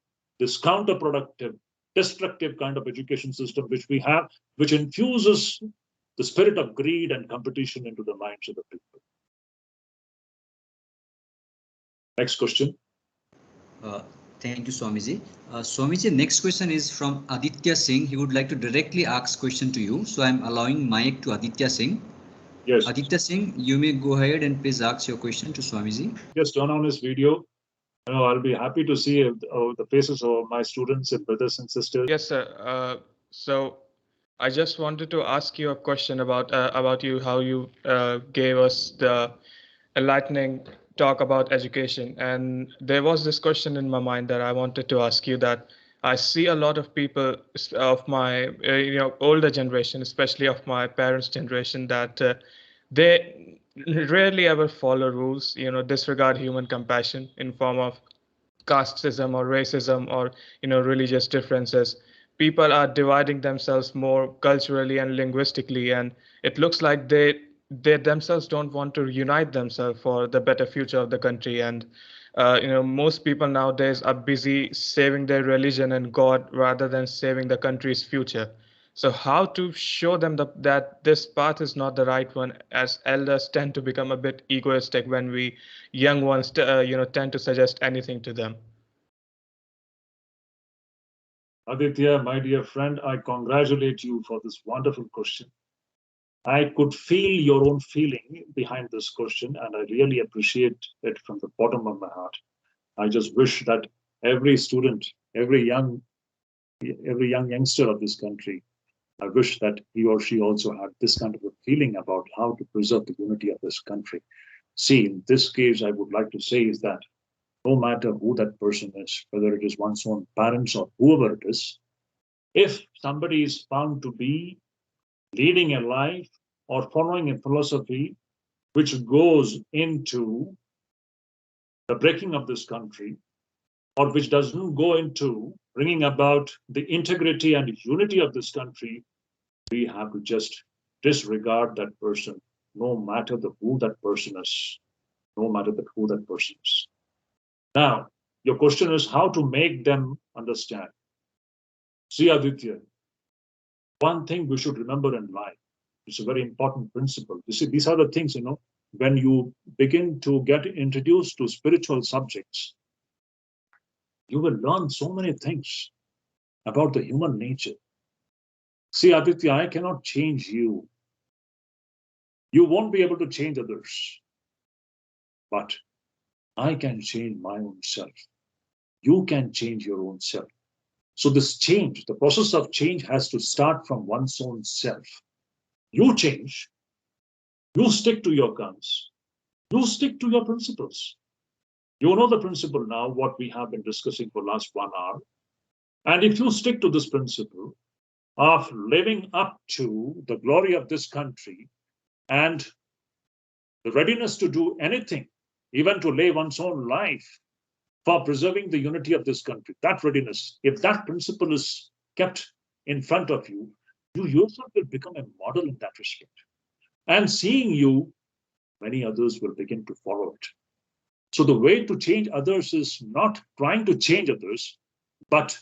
counterproductive, destructive kind of education system which we have, which infuses the spirit of greed and competition into the minds of the people. Next question. Thank you, Swamiji. Swamiji, next question is from Aditya Singh. He would like to directly ask question to you. So I'm allowing mic to Aditya Singh. Yes. Aditya Singh, you may go ahead and please ask your question to Swamiji. Just turn on his video. I'll be happy to see the faces of my students and brothers and sisters. Yes, sir. So I just wanted to ask you a question about you, how you gave us the enlightening talk about education. And there was this question in my mind that I wanted to ask you, that I see a lot of people of my older generation, especially of my parents' generation, that they rarely ever follow rules, disregard human compassion in form of casteism or racism or religious differences. People are dividing themselves more culturally and linguistically, and it looks like they themselves don't want to unite themselves for the better future of the country. And most people nowadays are busy saving their religion and God rather than saving the country's future. So how to show them that this path is not the right one, as elders tend to become a bit egoistic when we young ones tend to suggest anything to them? Aditya, my dear friend, I congratulate you for this wonderful question. I could feel your own feeling behind this question, and I really appreciate it from the bottom of my heart. I just wish that every student, every young youngster of this country, I wish that he or she also had this kind of a feeling about how to preserve the unity of this country. See, in this case, I would like to say is that no matter who that person is, whether it is one's own parents or whoever it is, if somebody is found to be leading a life or following a philosophy which goes into the breaking of this country, or which doesn't go into bringing about the integrity and unity of this country, we have to just disregard that person, no matter who that person is. No matter who that person is. Now, your question is how to make them understand. See, Aditya, one thing we should remember in life, it's a very important principle. You see, these are the things, when you begin to get introduced to spiritual subjects, you will learn so many things about the human nature. See, Aditya, I cannot change you. You won't be able to change others. But I can change my own self. You can change your own self. So this change, the process of change has to start from one's own self. You change, you stick to your guns, you stick to your principles. You know the principle now, what we have been discussing for the last 1 hour. And if you stick to this principle of living up to the glory of this country and the readiness to do anything, even to lay one's own life for preserving the unity of this country, that readiness, if that principle is kept in front of you, you yourself will become a model in that respect. And seeing you, many others will begin to follow it. So the way to change others is not trying to change others, but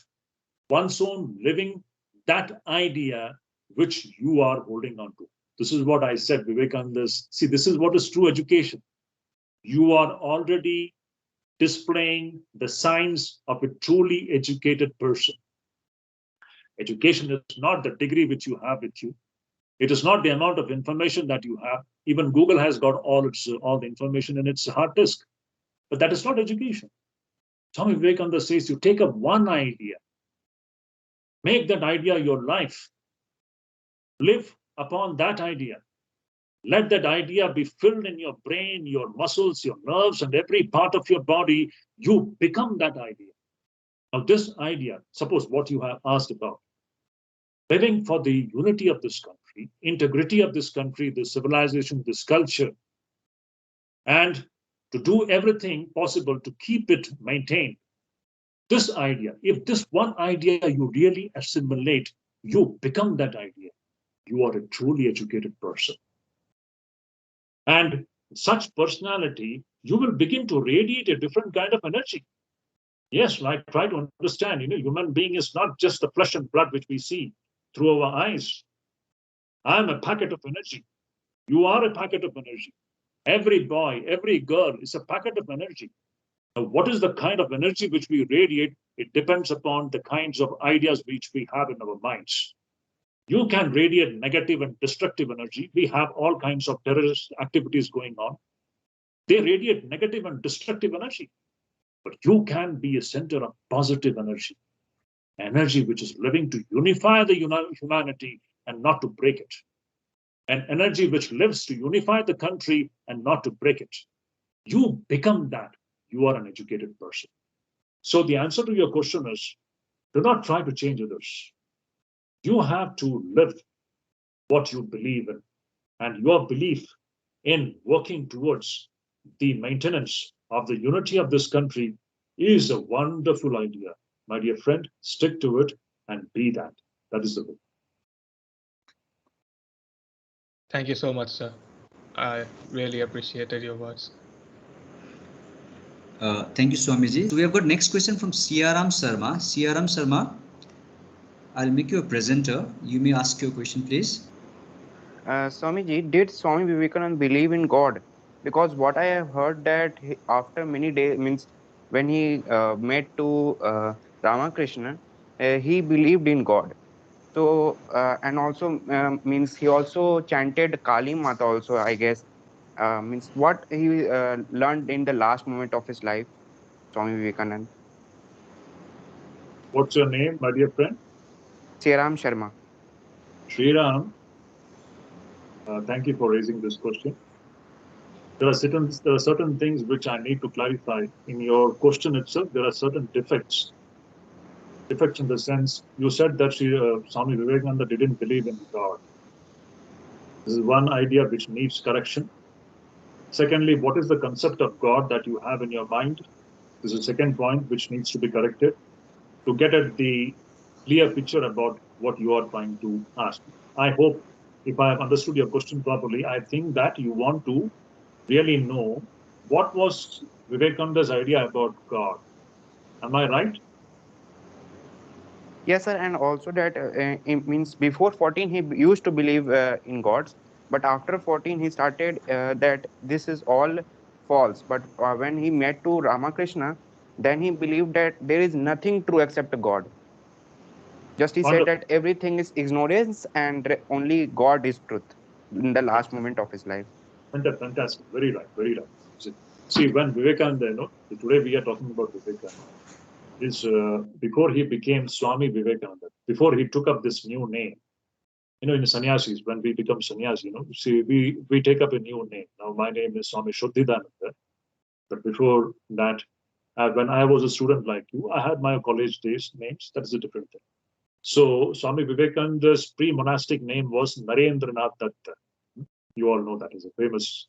one's own living that idea which you are holding on to. This is what I said, Vivekananda. See, this is what is true education. You are already displaying the signs of a truly educated person. Education is not the degree which you have with you. It is not the amount of information that you have. Even Google has got all the information in its hard disk. But that is not education. Swami Vivekananda says you take up one idea, make that idea your life, live upon that idea. Let that idea be filled in your brain, your muscles, your nerves, and every part of your body. You become that idea. Now, this idea, suppose what you have asked about, living for the unity of this country, integrity of this country, this civilization, this culture, and to do everything possible to keep it maintained. This idea, if this one idea you really assimilate, you become that idea. You are a truly educated person. And such personality, you will begin to radiate a different kind of energy. Yes, like try to understand, human being is not just the flesh and blood which we see through our eyes. I am a packet of energy. You are a packet of energy. Every boy, every girl is a packet of energy. Now, what is the kind of energy which we radiate? It depends upon the kinds of ideas which we have in our minds. You can radiate negative and destructive energy. We have all kinds of terrorist activities going on. They radiate negative and destructive energy. But you can be a center of positive energy which is living to unify the humanity and not to break it. An energy which lives to unify the country and not to break it. You become that. You are an educated person. So the answer to your question is, do not try to change others. You have to live what you believe in, and your belief in working towards the maintenance of the unity of this country is a wonderful idea. My dear friend, stick to it and be that. That is the way. Thank you so much, sir. I really appreciated your words. Thank you, Swamiji. So we have got next question from Siaram Sharma. Siaram Sharma, I'll make you a presenter. You may ask your question, please. Swamiji, did Swami Vivekananda believe in God? Because what I have heard that after many days, means when he met to Ramakrishna, he believed in God. So and also means he also chanted Kali Mata also, I guess. Means what he learned in the last moment of his life, Swami Vivekananda. What's your name, my dear friend? Sriram Sharma. Sriram, thank you for raising this question. There are certain things which I need to clarify. In your question itself, there are certain defects. Defects in the sense, you said that Swami Vivekananda didn't believe in God. This is one idea which needs correction. Secondly, what is the concept of God that you have in your mind? This is a second point which needs to be corrected to get at the clear picture about what you are trying to ask. I hope if I have understood your question properly, I think that you want to really know what was Vivekananda's idea about God. Am I right? Yes, sir, and also that it means before 14 he used to believe in gods, but after 14 he started that this is all false. But when he met to Ramakrishna, then he believed that there is nothing true except God. Just he said Wonderful, that everything is ignorance and only God is truth in the last moment of his life. fantastic, very right, very right. See, when Vivekananda, today we are talking about Vivekananda. Is before he became Swami Vivekananda, before he took up this new name. In sannyasis, when we become sannyasi, see, we take up a new name. Now, my name is Swami Shuddhidananda. But before that, when I was a student like you, I had my college days names. That is a different thing. So, Swami Vivekananda's pre-monastic name was Narendranath Datta. You all know that is a famous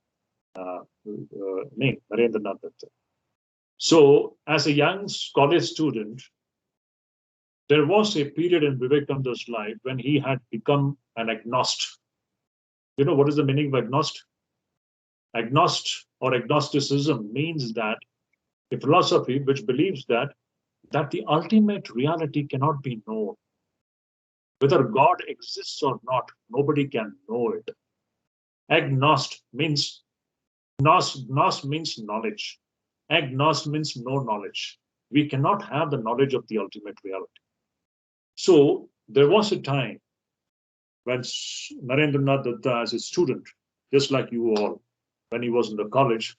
name, Narendranath Datta. So, as a young college student, there was a period in Vivekananda's life when he had become an agnostic. You know what is the meaning of agnostic? Agnostic or agnosticism means that a philosophy which believes that the ultimate reality cannot be known. Whether God exists or not, nobody can know it. Agnost means gnos means knowledge. Agnost means no knowledge. We cannot have the knowledge of the ultimate reality. So there was a time when Narendranath Datta, as a student, just like you all, when he was in the college,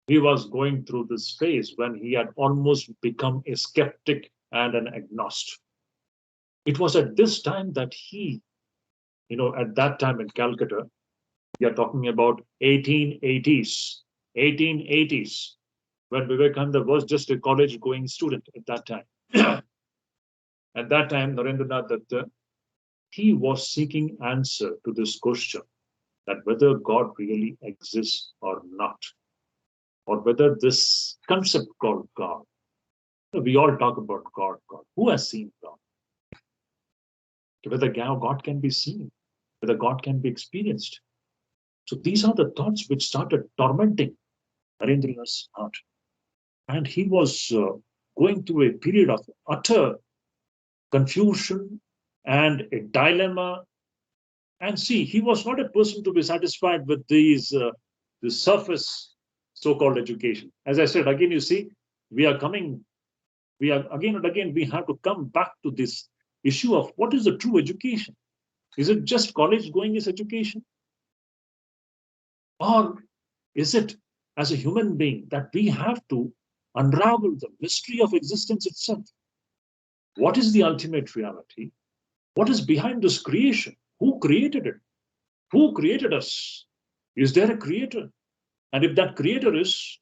he was going through this phase when he had almost become a skeptic and an agnostic. It was at this time that he, at that time in Calcutta, we are talking about 1880s, 1880s, when Vivekananda was just a college going student at that time. At that time, Narendranath Datta, he was seeking answer to this question that whether God really exists or not, or whether this concept called God, we all talk about God, God. Who has seen God? Whether God can be seen, whether God can be experienced. So these are the thoughts which started tormenting Narendranath's heart. And he was going through a period of utter confusion and a dilemma. And see, he was not a person to be satisfied with the surface so-called education. As I said, again, you see, we are again and again, we have to come back to this issue of what is the true education? Is it just college going as education? Or is it as a human being that we have to unravel the mystery of existence itself? What is the ultimate reality? What is behind this creation? Who created it? Who created us? Is there a creator? And if that creator is,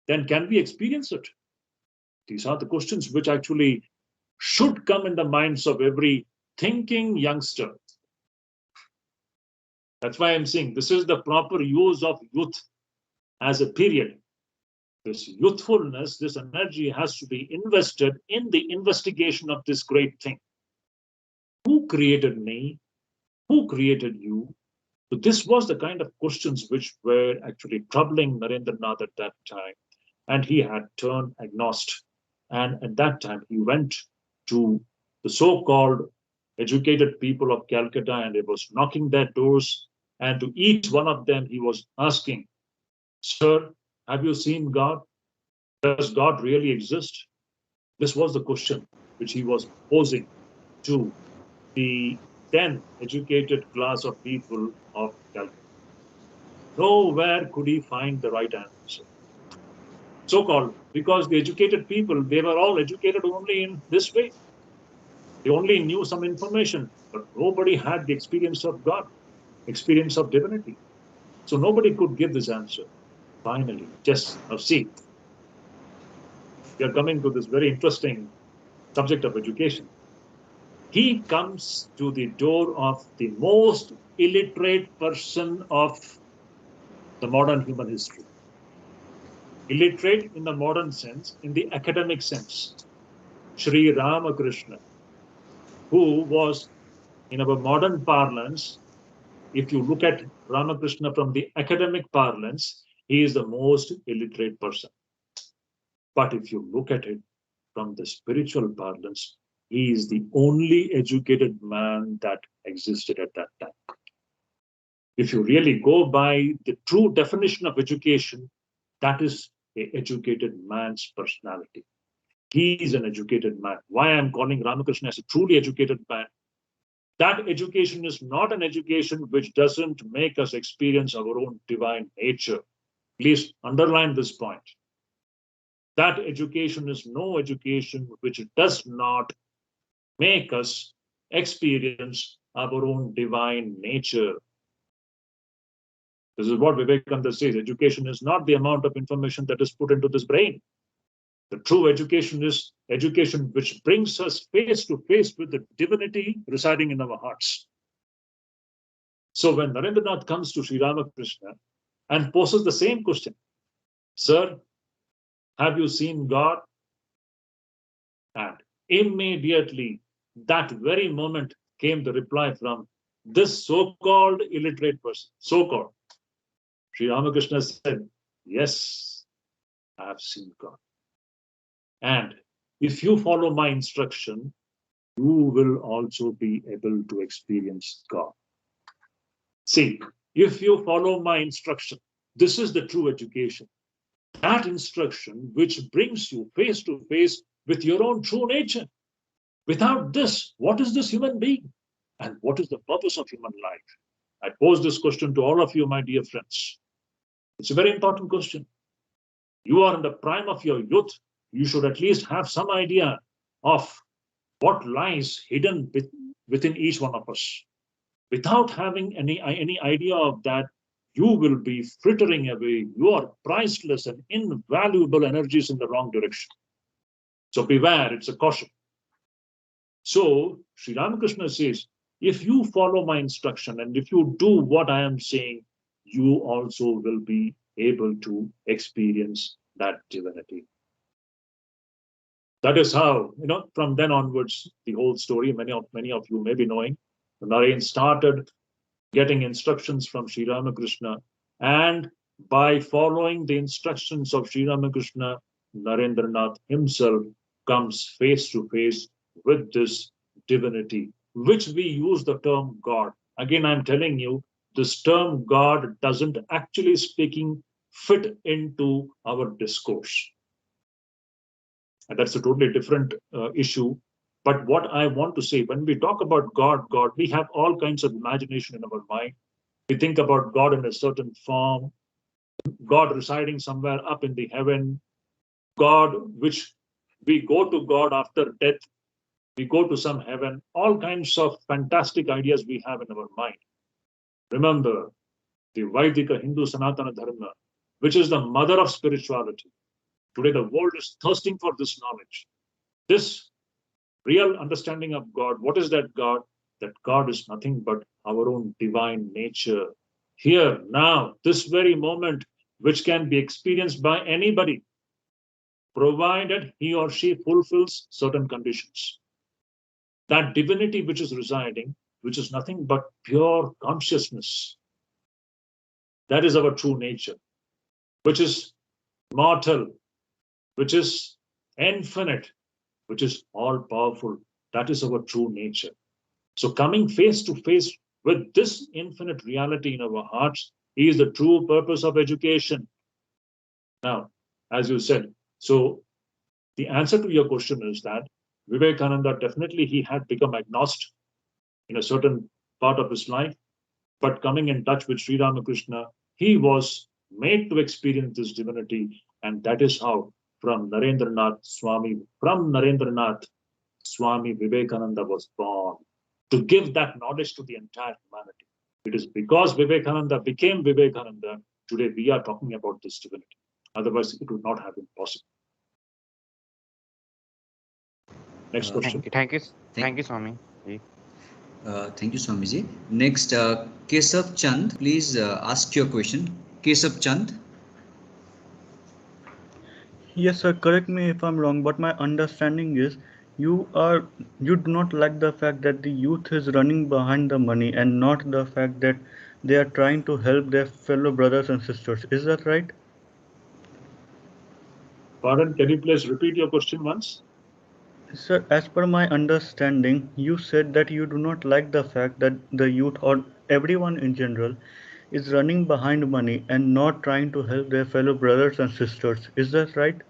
then can we experience it? These are the questions which actually should come in the minds of every thinking youngster. That's why I'm saying this is the proper use of youth as a period. This youthfulness, this energy has to be invested in the investigation of this great thing. Who created me? Who created you? So this was the kind of questions which were actually troubling Narendranath at that time. And he had turned agnostic. And at that time, he went to the so-called educated people of Calcutta and he was knocking their doors. And to each one of them, he was asking, Sir, have you seen God? Does God really exist? This was the question which he was posing to the then educated class of people of Calcutta. Nowhere could he find the right answer. So-called, because the educated people, they were all educated only in this way. They only knew some information, but nobody had the experience of God, experience of divinity. So nobody could give this answer. Finally, just now see, we are coming to this very interesting subject of education. He comes to the door of the most illiterate person of the modern human history. Illiterate in the modern sense, in the academic sense. Sri Ramakrishna, who was, in our modern parlance, if you look at Ramakrishna from the academic parlance, he is the most illiterate person. But if you look at it from the spiritual parlance, He is the only educated man that existed at that time. If you really go by the true definition of education, that is an educated man's personality. He is an educated man. Why I'm calling Ramakrishna as a truly educated man? That education is not an education which doesn't make us experience our own divine nature. Please underline this point. That education is no education which does not make us experience our own divine nature. This is what Vivekananda says. Education is not the amount of information that is put into this brain. The true education is education which brings us face to face with the divinity residing in our hearts. So when Narendranath comes to Sri Ramakrishna and poses the same question, Sir, have you seen God? And immediately, that very moment, came the reply from this so-called illiterate person, so-called. Sri Ramakrishna said, yes, I have seen God. And if you follow my instruction, you will also be able to experience God. See, if you follow my instruction, this is the true education. That instruction which brings you face to face with your own true nature. Without this, what is this human being? And what is the purpose of human life? I pose this question to all of you, my dear friends. It's a very important question. You are in the prime of your youth. You should at least have some idea of what lies hidden within each one of us. Without having any idea of that, you will be frittering away your priceless and invaluable energies in the wrong direction. So beware, it's a caution. So Sri Ramakrishna says, if you follow my instruction and if you do what I am saying, you also will be able to experience that divinity. That is how, from then onwards, the whole story, many of you may be knowing, Naren started getting instructions from Sri Ramakrishna, and by following the instructions of Sri Ramakrishna, Narendranath himself comes face to face with this divinity, which we use the term God. Again, I'm telling you, this term God doesn't actually speaking fit into our discourse. And that's a totally different issue. But what I want to say, when we talk about God, we have all kinds of imagination in our mind. We think about God in a certain form, God residing somewhere up in the heaven, God, which we go to God after death, we go to some heaven, all kinds of fantastic ideas we have in our mind. Remember, the Vaidika Hindu Sanatana Dharma, which is the mother of spirituality. Today, the world is thirsting for this knowledge. This real understanding of God. What is that God? That God is nothing but our own divine nature. Here, now, this very moment, which can be experienced by anybody, provided he or she fulfills certain conditions. That divinity which is residing, which is nothing but pure consciousness. That is our true nature, which is mortal, which is infinite, which is all powerful. That is our true nature. So coming face to face with this infinite reality in our hearts is the true purpose of education. Now, as you said, so the answer to your question is that Vivekananda, definitely he had become agnostic in a certain part of his life, but coming in touch with Sri Ramakrishna, he was made to experience this divinity, and that is how from Narendranath, Swami Vivekananda was born, to give that knowledge to the entire humanity. It is because Vivekananda became Vivekananda, today we are talking about this divinity. Otherwise, it would not have been possible. Next question. Thank you, Swami. Thank you, Swamiji. Next, Kesav Chand, please ask your question. Kesav Chand. Yes, sir. Correct me if I'm wrong, but my understanding is you do not like the fact that the youth is running behind the money and not the fact that they are trying to help their fellow brothers and sisters. Is that right? Pardon, can you please repeat your question once? Sir, as per my understanding, you said that you do not like the fact that the youth or everyone in general is running behind money and not trying to help their fellow brothers and sisters. Is that right?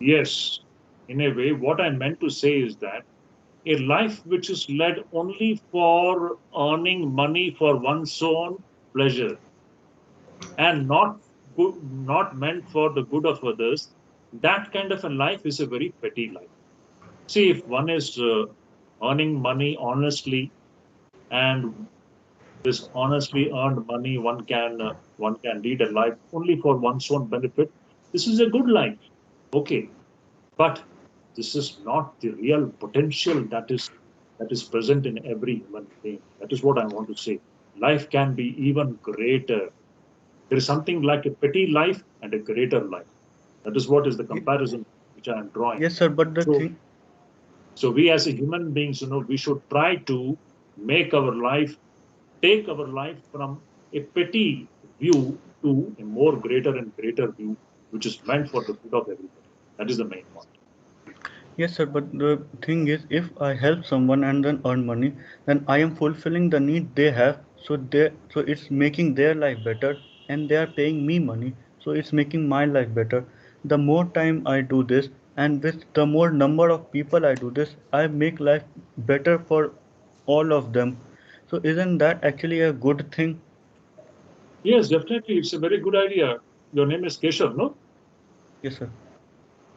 Yes, in a way, what I meant to say is that a life which is led only for earning money for one's own pleasure and not meant for the good of others, that kind of a life is a very petty life. See, if one is earning money honestly, and this honestly earned money one can lead a life only for one's own benefit, this is a good life. Okay, but this is not the real potential that is present in every human being. That is what I want to say. Life can be even greater. There is something like a petty life and a greater life. That is what is the Ye- comparison which I am drawing. Yes, sir, but the So, thing, so we as a human beings, we should try to make our life, take our life from a petty view to a more greater and greater view, which is meant for the good of everybody. That is the main point. yes, sir, but the thing is, if I help someone and then earn money, then I am fulfilling the need they have. So it's making their life better, and they are paying me money, so it's making my life better. The more time I do this, and with the more number of people I do this, I make life better for all of them. So isn't that actually a good thing? Yes, definitely. It's a very good idea. Your name is Keshav, no? Yes, sir.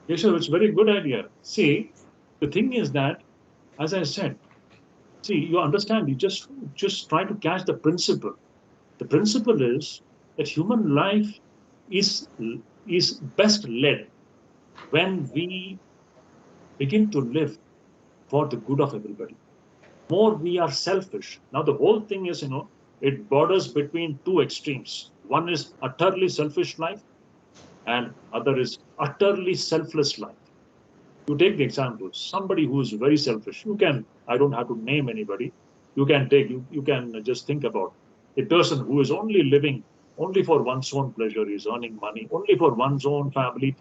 Keshav, it's a very good idea. See, the thing is that, as I said, see, you understand, you just try to catch the principle. The principle is that human life is is best led when we begin to live for the good of everybody. More we are selfish. Now the whole thing is, it borders between two extremes. One is utterly selfish life, and other is utterly selfless life. You take the example, somebody who is very selfish. I don't have to name anybody. You can just think about a person who is only living only for one's own pleasure. Is earning money only for one's own family,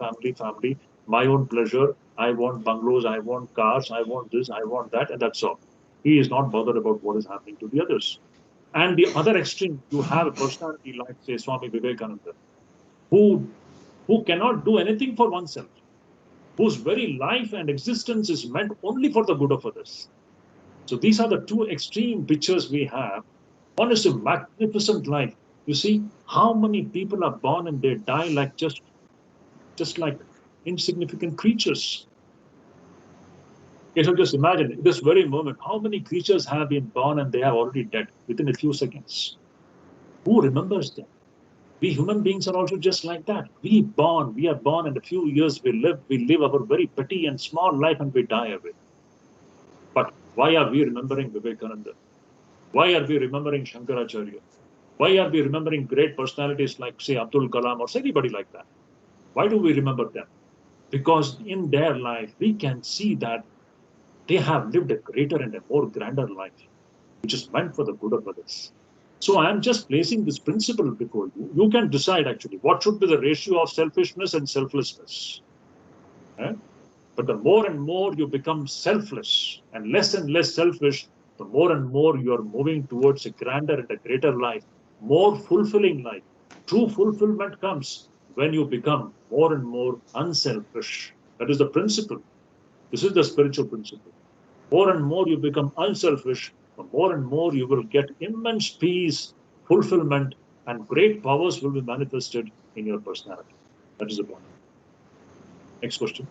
my own pleasure. I want bungalows, I want cars, I want this, I want that, and that's all. He is not bothered about what is happening to the others. And the other extreme, you have a personality like, say, Swami Vivekananda, who who cannot do anything for oneself, whose very life and existence is meant only for the good of others. So these are the two extreme pictures we have. One is a magnificent life. You see how many people are born and they die like just like insignificant creatures. Okay, so just imagine this very moment, how many creatures have been born and they are already dead within a few seconds. Who remembers them? We human beings are also just like that. We are born, and a few years we live our very petty and small life and we die away. But why are we remembering Vivekananda? Why are we remembering Shankaracharya? Why are we remembering great personalities like, say, Abdul Kalam or anybody like that? Why do we remember them? Because in their life, we can see that they have lived a greater and a more grander life, which is meant for the good of others. So I am just placing this principle before you. You can decide actually what should be the ratio of selfishness and selflessness. Eh? But the more and more you become selfless and less selfish, the more and more you are moving towards a grander and a greater life, more fulfilling life. True fulfillment comes when you become more and more unselfish. That is the principle. This is the spiritual principle. More and more you become unselfish, the more and more you will get immense peace, fulfillment, and great powers will be manifested in your personality. That is the point. Next question.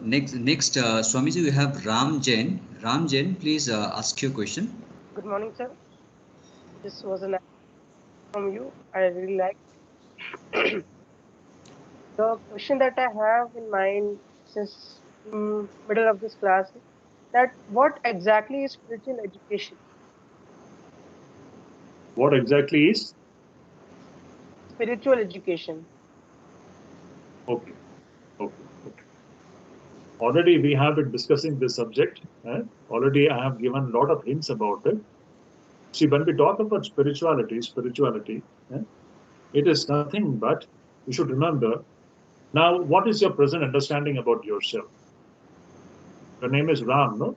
Next, Swamiji, we have Ram Jain. Ram Jain, please ask your question. Good morning, sir. This was an from you. I really like the question that I have in mind since middle of this class is that what exactly is spiritual education? What exactly is? Spiritual education. Okay, okay. Already we have been discussing this subject. Already I have given a lot of hints about it. See, when we talk about spirituality, it is nothing but, you should remember, Now, what is your present understanding about yourself? Your name is Ram, no?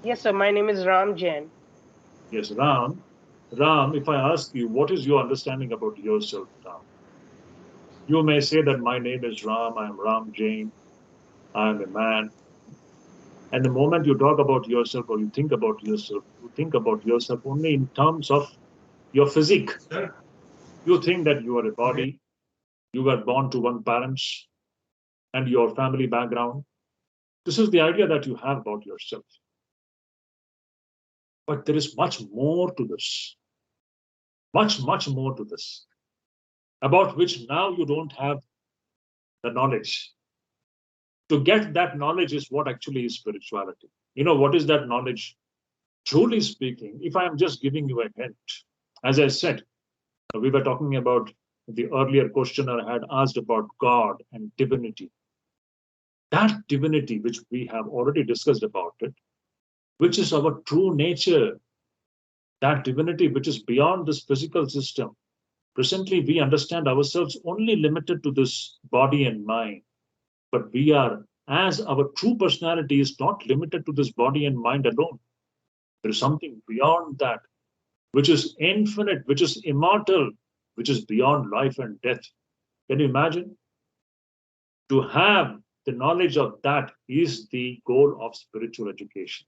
Yes, sir. My name is Ram Jain. Yes, Ram. Ram, if I ask you, what is your understanding about yourself, Ram? You may say that my name is Ram, I am Ram Jain, I am a man. And the moment you talk about yourself or you think about yourself only in terms of your physique. You think that you are a body, you were born to one parents and your family background. This is the idea that you have about yourself. But there is much more to this, much more to this, about which now you don't have the knowledge. To get that knowledge is what actually is spirituality. You know, what is that knowledge? Truly speaking, if I am just giving you a hint, as I said, we were talking about the earlier questioner had asked about God and divinity. That divinity, which we have already discussed about it, which is our true nature, that divinity which is beyond this physical system. Presently, we understand ourselves only limited to this body and mind, but we are, as our true personality is not limited to this body and mind alone. There is something beyond that, which is infinite, which is immortal, which is beyond life and death. Can you imagine? To have the knowledge of that is the goal of spiritual education.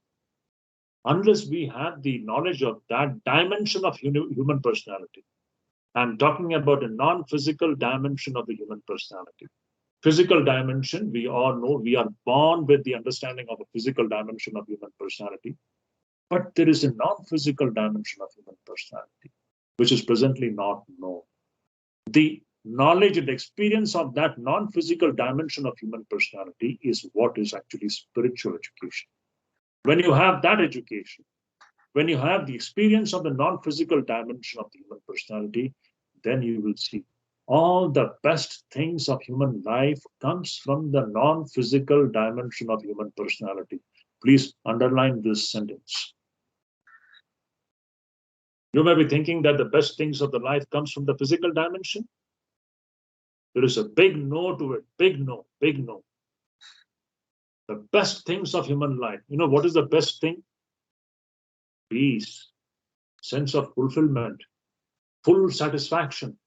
Unless we have the knowledge of that dimension of human personality, I'm talking about a non physical dimension of the human personality. Physical dimension, we all know we are born with the understanding of a physical dimension of human personality. But there is a non physical dimension of human personality, which is presently not known. The knowledge and experience of that non physical dimension of human personality is what is actually spiritual education. When you have that education, when you have the experience of the non physical dimension of the human personality, then you will see all the best things of human life comes from the non physical dimension of human personality. Please underline this sentence. You may be thinking that the best things of the life comes from the physical dimension. There is a big no to it. Big no, big no. The best things of human life. You know what is the best thing? Peace, sense of fulfillment, full satisfaction.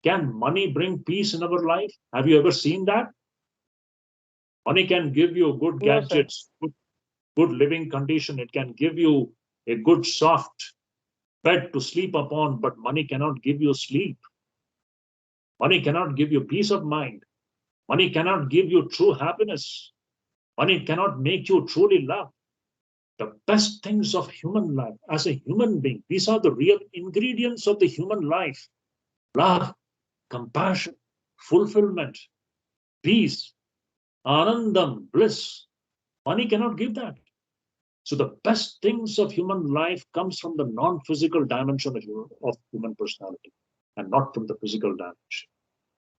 Can money bring peace in our life? Have you ever seen that? Money can give you good No, sir. gadgets, good living condition. It can give you a good soft bed to sleep upon, but money cannot give you sleep. Money cannot give you peace of mind. Money cannot give you true happiness. Money cannot make you truly love. The best things of human life as a human being, these are the real ingredients of the human life: love, compassion, fulfillment, peace, anandam, bliss. Money cannot give that. So the best things of human life comes from the non-physical dimension of human personality and not from the physical dimension.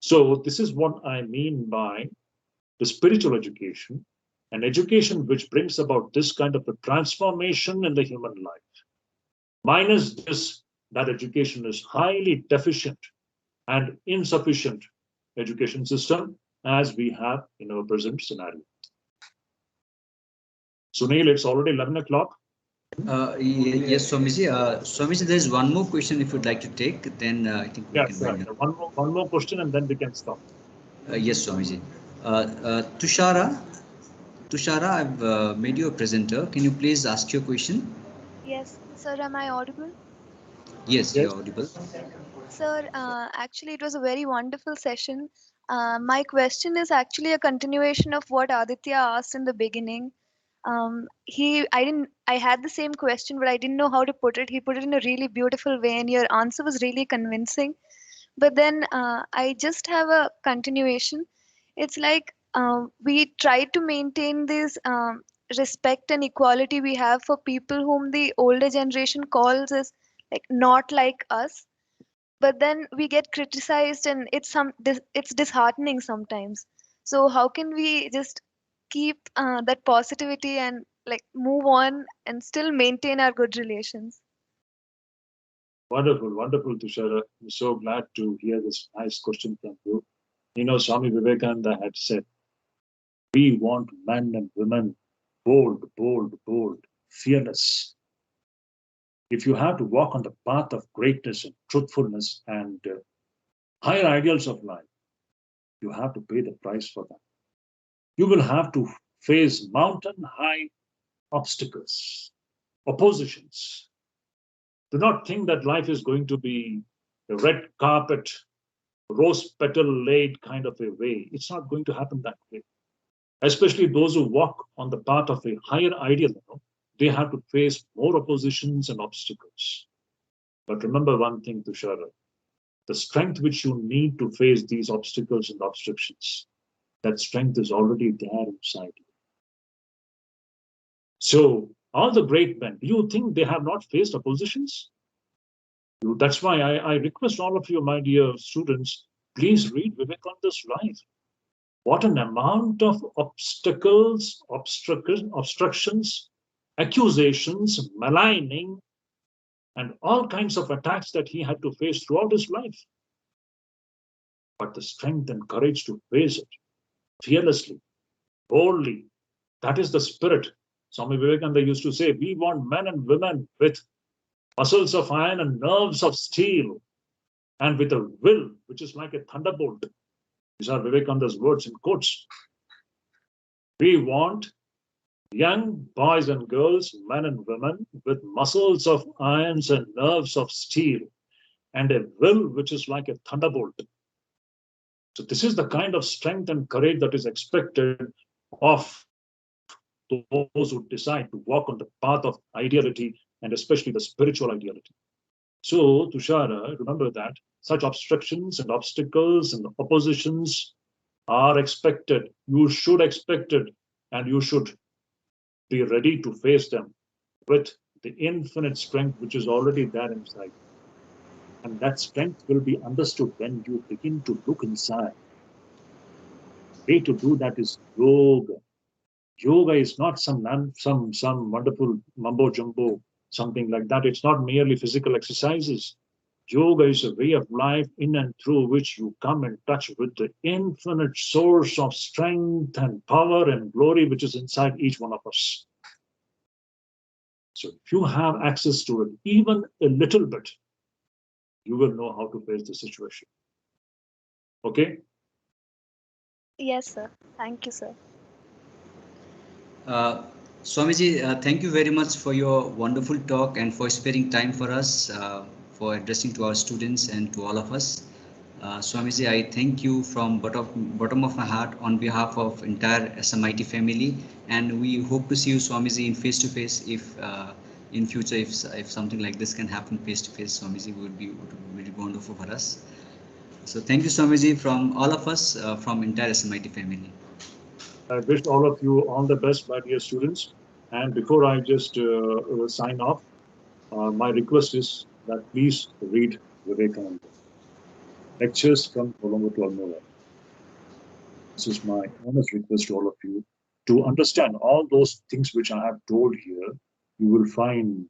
So this is what I mean by the spiritual education, an education which brings about this kind of a transformation in the human life. Minus this, that education is highly deficient and insufficient education system as we have in our present scenario. Sunil, it's already 11 o'clock. Yes, Swamiji. Swamiji, there is one more question if you'd like to take, then I think we Yeah, can sure. wind up. One more question and then we can stop. Yes, Swamiji. Tushara, I've made you a presenter. Can you please ask your question? Yes, sir, am I audible? Yes, Yes. you're audible. Sir, actually, it was a very wonderful session. My question is actually a continuation of what Aditya asked in the beginning. I had the same question, but I didn't know how to put it. He put it in a really beautiful way, and your answer was really convincing. But then I just have a continuation. It's like we try to maintain this respect and equality we have for people whom the older generation calls as like not like us, but then we get criticized and it's disheartening sometimes. So how can we just keep that positivity and like move on and still maintain our good relations? Wonderful, wonderful, Tushara. I'm so glad to hear this nice question from you. You know, Swami Vivekananda had said, we want men and women bold, bold, bold, fearless. If you have to walk on the path of greatness and truthfulness and higher ideals of life, you have to pay the price for that. You will have to face mountain high obstacles, oppositions. Do not think that life is going to be a red carpet, rose petal laid kind of a way. It's not going to happen that way. Especially those who walk on the path of a higher ideal, they have to face more oppositions and obstacles. But remember one thing, Tushara, the strength which you need to face these obstacles and obstructions, that strength is already there inside you. So all the great men, do you think they have not faced oppositions? That's why I request all of you, my dear students, please read Vivekananda's life. What an amount of obstacles, obstructions, accusations, maligning, and all kinds of attacks that he had to face throughout his life. But the strength and courage to face it fearlessly, boldly, that is the spirit. Swami Vivekananda used to say, we want men and women with muscles of iron and nerves of steel, and with a will which is like a thunderbolt. These are Vivekananda's words in quotes. We want young boys and girls, men and women, with muscles of irons and nerves of steel, and a will which is like a thunderbolt. So this is the kind of strength and courage that is expected of those who decide to walk on the path of ideality, and especially the spiritual ideality. So, Tushara, remember that such obstructions and obstacles and oppositions are expected. You should expect it, and you should be ready to face them with the infinite strength which is already there inside. And that strength will be understood when you begin to look inside. The way to do that is yoga. Yoga is not some wonderful mumbo jumbo, something like that. It's not merely physical exercises. Yoga is a way of life in and through which you come in touch with the infinite source of strength and power and glory which is inside each one of us. So if you have access to it, even a little bit, you will know how to face the situation. Okay? Yes, sir. Thank you, sir. Swamiji, thank you very much for your wonderful talk and for sparing time for us, for addressing to our students and to all of us. Swamiji, I thank you from bottom of my heart on behalf of entire SMIT family, and we hope to see you, Swamiji, in face to face. If in future, if something like this can happen face to face, Swamiji, would be wonderful for us. So thank you, Swamiji, from all of us, from entire SMIT family. I wish all of you all the best, my dear students. And before I just sign off, my request is that please read Vivekananda. Lectures from Colombo to Almora. This is my honest request to all of you to understand all those things which I have told here. You will find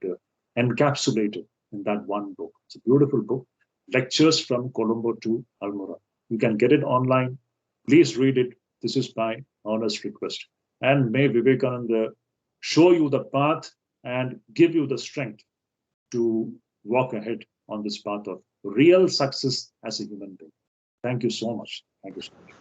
encapsulated in that one book. It's a beautiful book. Lectures from Colombo to Almora. You can get it online. Please read it. This is my honest request. And may Vivekananda show you the path and give you the strength to walk ahead on this path of real success as a human being. Thank you so much. Thank you so much.